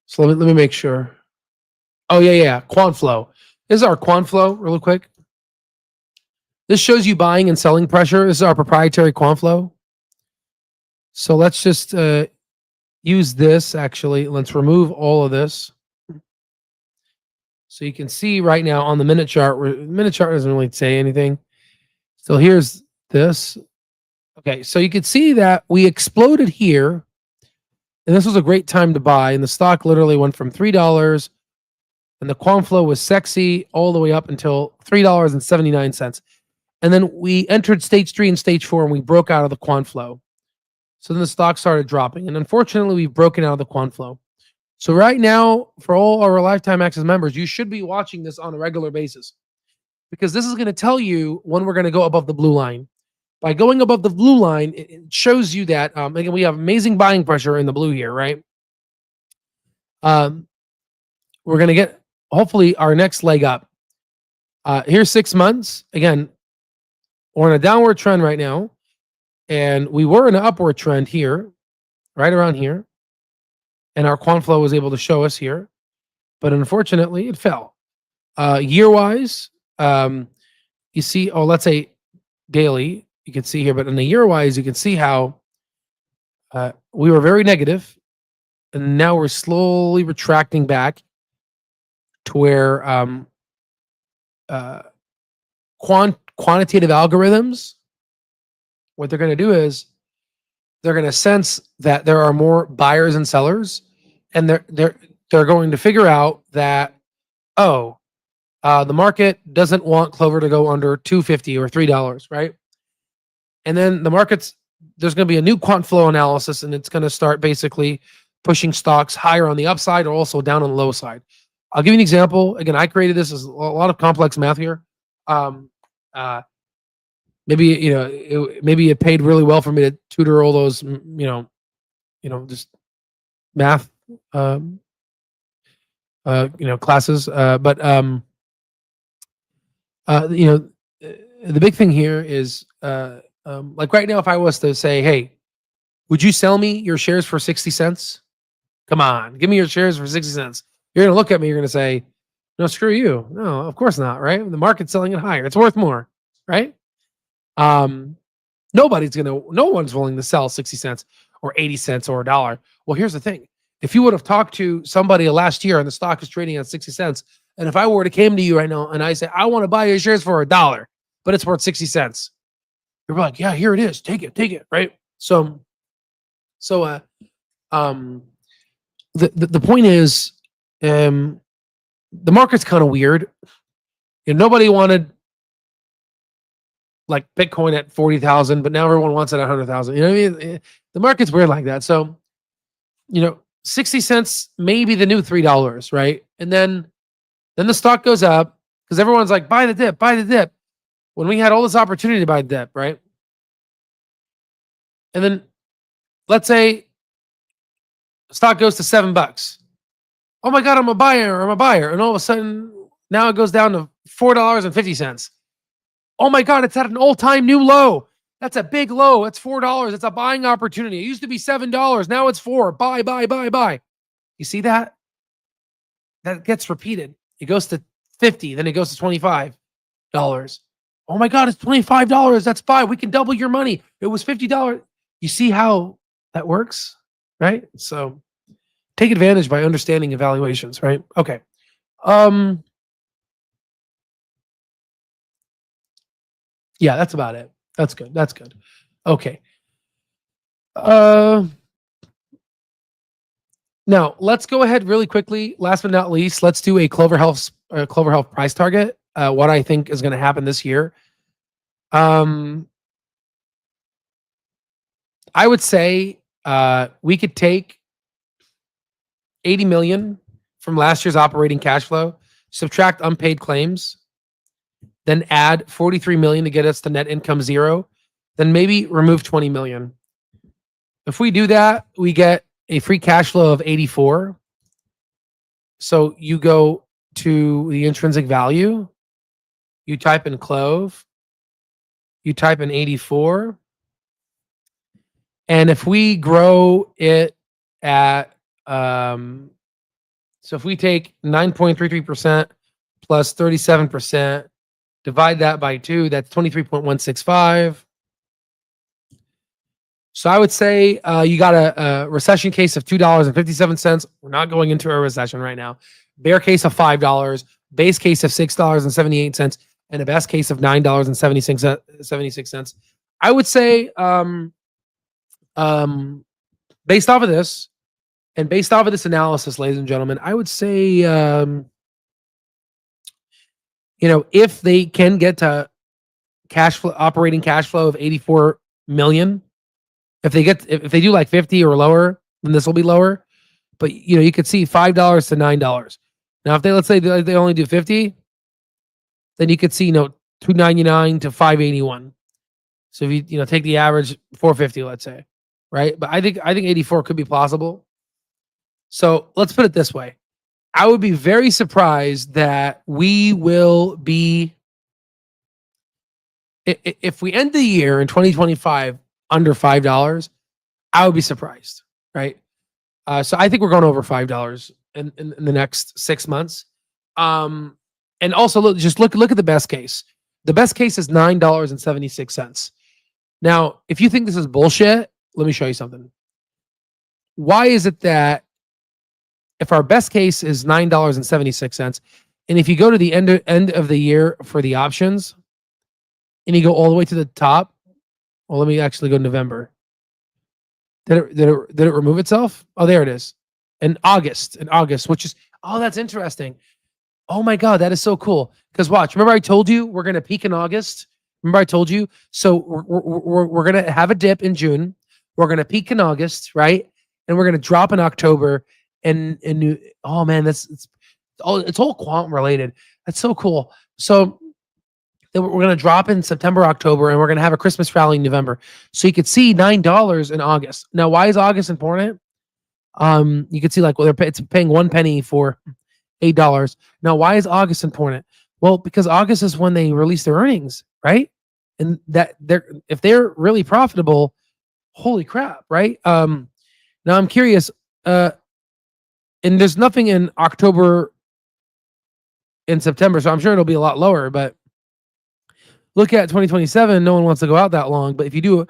So let me make sure. Oh yeah. Quant flow. This is our quant flow, really quick. This shows you buying and selling pressure. This is our proprietary quant flow. So let's just use this. Actually, let's remove all of this. So you can see right now on the minute chart, minute chart doesn't really say anything. So here's this. Okay, so you can see that we exploded here, and this was a great time to buy, and the stock literally went from $3, and the quant flow was sexy all the way up until $3.79. And then we entered stage 3 and stage 4, and we broke out of the quant flow. So then the stock started dropping, and unfortunately, we've broken out of the quant flow. So right now, for all our lifetime access members, you should be watching this on a regular basis, because this is going to tell you when we're going to go above the blue line. By going above the blue line, it shows you that, again, we have amazing buying pressure in the blue here, right? We're going to get, hopefully, our next leg up. Here's 6 months. Again, we're in a downward trend right now, and we were in an upward trend here, right around here. And our quant flow was able to show us here. But unfortunately, it fell. Year-wise, you see, let's say daily, you can see here, but in the year-wise, you can see how we were very negative, and now we're slowly retracting back to where quantitative algorithms, what they're going to do is they're going to sense that there are more buyers and sellers, and they're going to figure out that the market doesn't want Clover to go under $2.50 or $3, right? And then there's going to be a new quant flow analysis, and it's going to start basically pushing stocks higher on the upside or also down on the low side. I'll give you an example. Again, I created this as a lot of complex math here. Maybe it paid really well for me to tutor all those just math classes. But the big thing here is like right now, if I was to say, hey, would you sell me your shares for 60 cents? Come on, give me your shares for 60 cents. You're going to look at me. You're going to say, no, screw you. No, of course not. Right. The market's selling it higher. It's worth more. Right. No one's willing to sell 60 cents or 80 cents or $1. Well, here's the thing. If you would have talked to somebody last year and the stock is trading at 60 cents, and if I were to came to you right now and I say, I want to buy your shares for $1, but it's worth 60 cents. You're like, yeah, here it is. Take it. Right. So the point is, the market's kind of weird. Nobody wanted like Bitcoin at 40,000, but now everyone wants it at 100,000. You know what I mean? The market's weird like that. So, 60 cents, maybe the new $3, right? And then the stock goes up because everyone's like, buy the dip. When we had all this opportunity to buy the dip, right? And then let's say stock goes to $7. Oh my God, I'm a buyer. And all of a sudden, now it goes down to $4.50. Oh my God, it's at an all-time new low. That's a big low. It's $4. It's a buying opportunity. It used to be $7. Now it's $4. Buy. You see that? That gets repeated. It goes to $50. Then it goes to $25. Oh my God, it's $25. That's buy. We can double your money. It was $50. You see how that works, right? So take advantage by understanding evaluations, right? Okay. Yeah, that's about it. That's good. Okay. Now let's go ahead really quickly. Last but not least, let's do a Clover Health price target. What I think is going to happen this year. I would say we could take 80 million from last year's operating cash flow, subtract unpaid claims, then add 43 million to get us to net income 0, then maybe remove 20 million. If we do that, we get a free cash flow of 84. So you go to the intrinsic value, you type in CLOV, you type in 84. And if we grow it at, so if we take 9.33% plus 37%, divide that by 2, that's 23.165. So I would say you got a recession case of $2.57. We're not going into a recession right now. Bear case of $5, base case of $6.78, and a best case of $9.76. I would say, based off of this, and based off of this analysis, ladies and gentlemen, I would say, if they can get to operating cash flow of 84 million, if they do like 50 or lower, then this will be lower. But you could see $5 to $9. Now, if let's say they only do 50, then you could see $2.99 to $5.81. So if you take the average 450, let's say, right? But I think 84 could be possible. So let's put it this way. I would be very surprised that we will be, if we end the year in 2025 under $5, I would be surprised, right? So I think we're going over $5 in the next 6 months. And also look at the best case. The best case is $9.76. Now, if you think this is bullshit, let me show you something. Why is it that if our best case is $9.76, and if you go to the end of the year for the options, and you go all the way to the top, well, let me actually go November. Did it remove itself? Oh, there it is. In August, which is, oh, that's interesting. Oh my God, that is so cool. Because watch, remember I told you we're gonna peak in August. Remember I told you. So we're gonna have a dip in June. We're gonna peak in August, right? And we're gonna drop in October. And oh man, it's all quant related. That's so cool. So then we're gonna drop in September, October, and we're gonna have a Christmas rally in November. So you could see $9 in August. Now, why is August important? You could see like, well, it's paying 1 penny for $8. Now, why is August important? Well, because August is when they release their earnings, right? And that if they're really profitable, holy crap, right? Now I'm curious, and there's nothing in October and September, so I'm sure it'll be a lot lower. But look at 2027. No one wants to go out that long. But if you do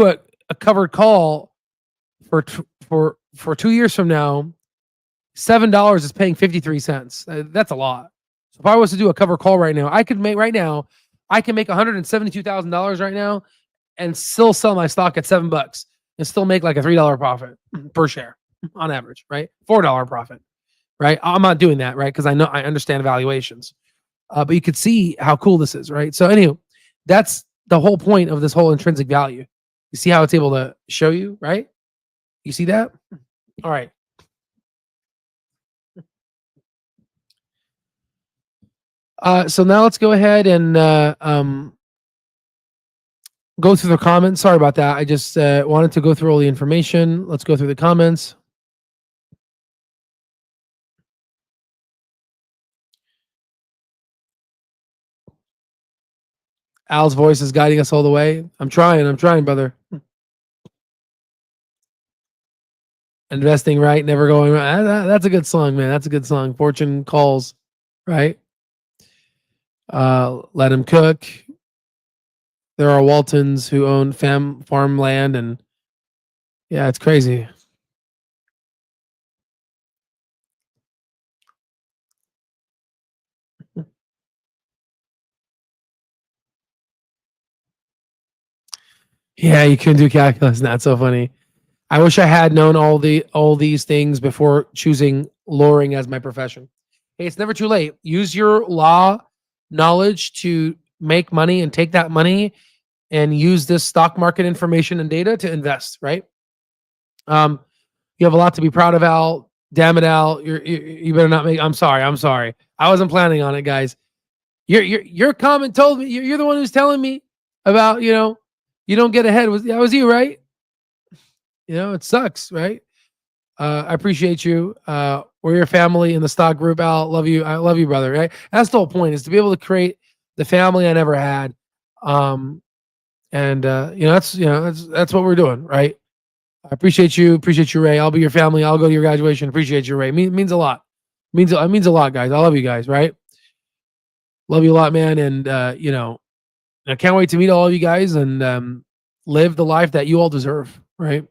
a covered call for 2 years from now, $7 is paying 53 cents. That's a lot. So if I was to do a cover call right now, I can make $172,000 right now and still sell my stock at $7 and still make like a $3 profit per share on average, right? $4 profit, right? I'm not doing that, right? Because I understand valuations. But you could see how cool this is, right? So anyway, that's the whole point of this whole intrinsic value. You see how it's able to show you, right? You see that? All right. So now let's go ahead and go through the comments. Sorry about that. I just wanted to go through all the information. Let's go through the comments. Al's voice is guiding us all the way. I'm trying, brother. Investing right, never going right. That's a good song, man. That's a good song. Fortune calls, right? Let him cook. There are Waltons who own farmland, and yeah, it's crazy. Yeah, you couldn't do calculus. Not so funny. I wish I had known all these things before choosing lawyering as my profession. Hey, it's never too late. Use your law knowledge to make money and take that money and use this stock market information and data to invest, right? You have a lot to be proud of, Al. Damn it, Al. You better not make. I'm sorry. I wasn't planning on it, guys. Your comment told me you're the one who's telling me about, you don't get ahead. That was you, right? It sucks, right? I appreciate you. We're your family in the stock group, Al. Love you. I love you, brother. Right? That's the whole point, is to be able to create the family I never had. That's what we're doing, right? I appreciate you, Ray. I'll be your family. I'll go to your graduation. Appreciate you, Ray. Means a lot. Means a lot, guys. I love you guys, right? Love you a lot, man. And I can't wait to meet all of you guys and live the life that you all deserve, right?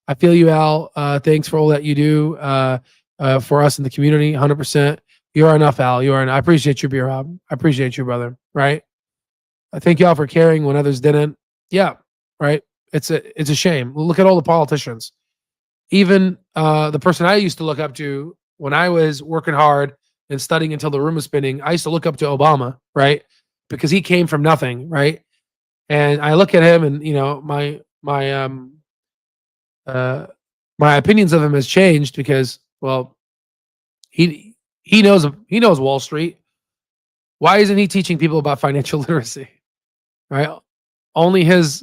I feel you, Al. Thanks for all that you do for us in the community. 100%. You are enough, Al. You are. I appreciate you, B-Rob. I appreciate you, brother. Right? I thank you all for caring when others didn't. Yeah. Right. It's a shame. Look at all the politicians. Even the person I used to look up to when I was working hard and studying until the room was spinning, I used to look up to Obama, right? Because he came from nothing, right? And I look at him, and my opinions of him has changed because, well, he knows Wall Street. Why isn't he teaching people about financial literacy? Right? Only his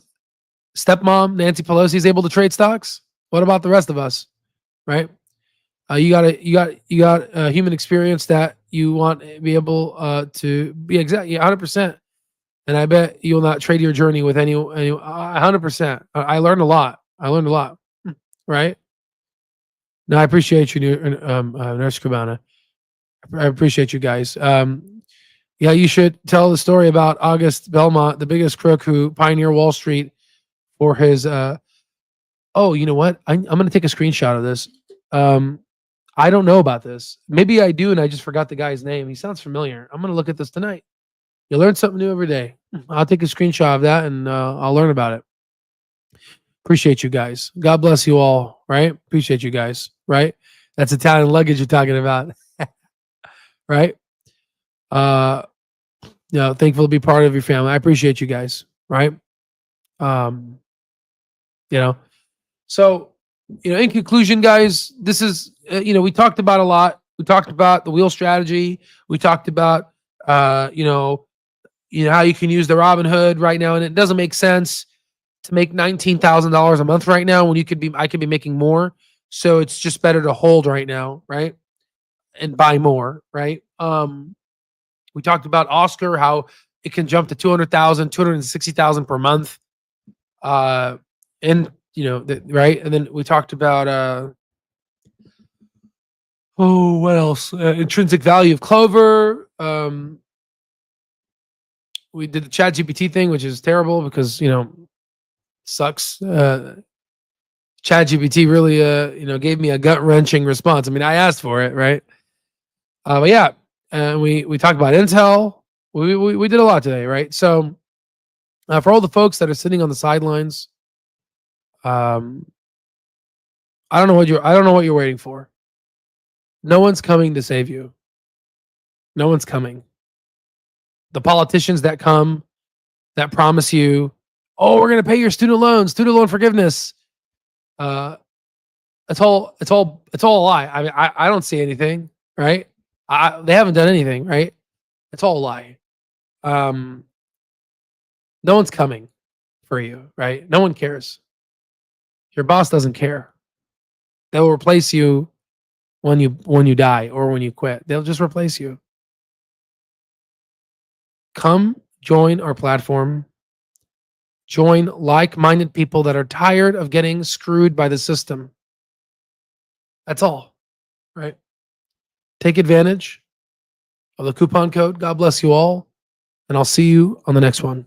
stepmom, Nancy Pelosi, is able to trade stocks. What about the rest of us? Right? You got a human experience that you want to be able to be exactly 100%. And I bet you will not trade your journey with any 100%. I learned a lot. right? No, I appreciate you, Nurse Cabana. I appreciate you guys. Yeah, you should tell the story about August Belmont, the biggest crook who pioneered Wall Street for his. Oh, you know what? I'm going to take a screenshot of this. I don't know about this. Maybe I do, and I just forgot the guy's name. He sounds familiar. I'm going to look at this tonight. You learn something new every day. I'll take a screenshot of that, and I'll learn about it. Appreciate you guys. God bless you all, right? Appreciate you guys, right? That's Italian luggage you're talking about, right? Thankful to be part of your family. I appreciate you guys, right? So, in conclusion, guys, this is, we talked about a lot. We talked about the wheel strategy. We talked about, how you can use the Robinhood right now, and it doesn't make sense to make $19,000 a month right now when I could be making more. So it's just better to hold right now, right? And buy more, right? We talked about Oscar, how it can jump to 200,000, 260,000 per month. Right? And then we talked about what else? Intrinsic value of Clover. We did the ChatGPT thing, which is terrible because sucks. ChatGPT really gave me a gut wrenching response. I mean, I asked for it, right? But yeah, we talked about Intel. We did a lot today, right? So for all the folks that are sitting on the sidelines, I don't know what you're waiting for. No one's coming to save you. No one's coming. The politicians that come, that promise you, oh, we're going to pay your student loan forgiveness. It's all a lie. I mean, I don't see anything, right? They haven't done anything, right? It's all a lie. No one's coming for you, right? No one cares. Your boss doesn't care. They'll replace you when you die or when you quit. They'll just replace you. Come join our platform. Join like-minded people that are tired of getting screwed by the system. That's all, right? Take advantage of the coupon code. God bless you all. And I'll see you on the next one.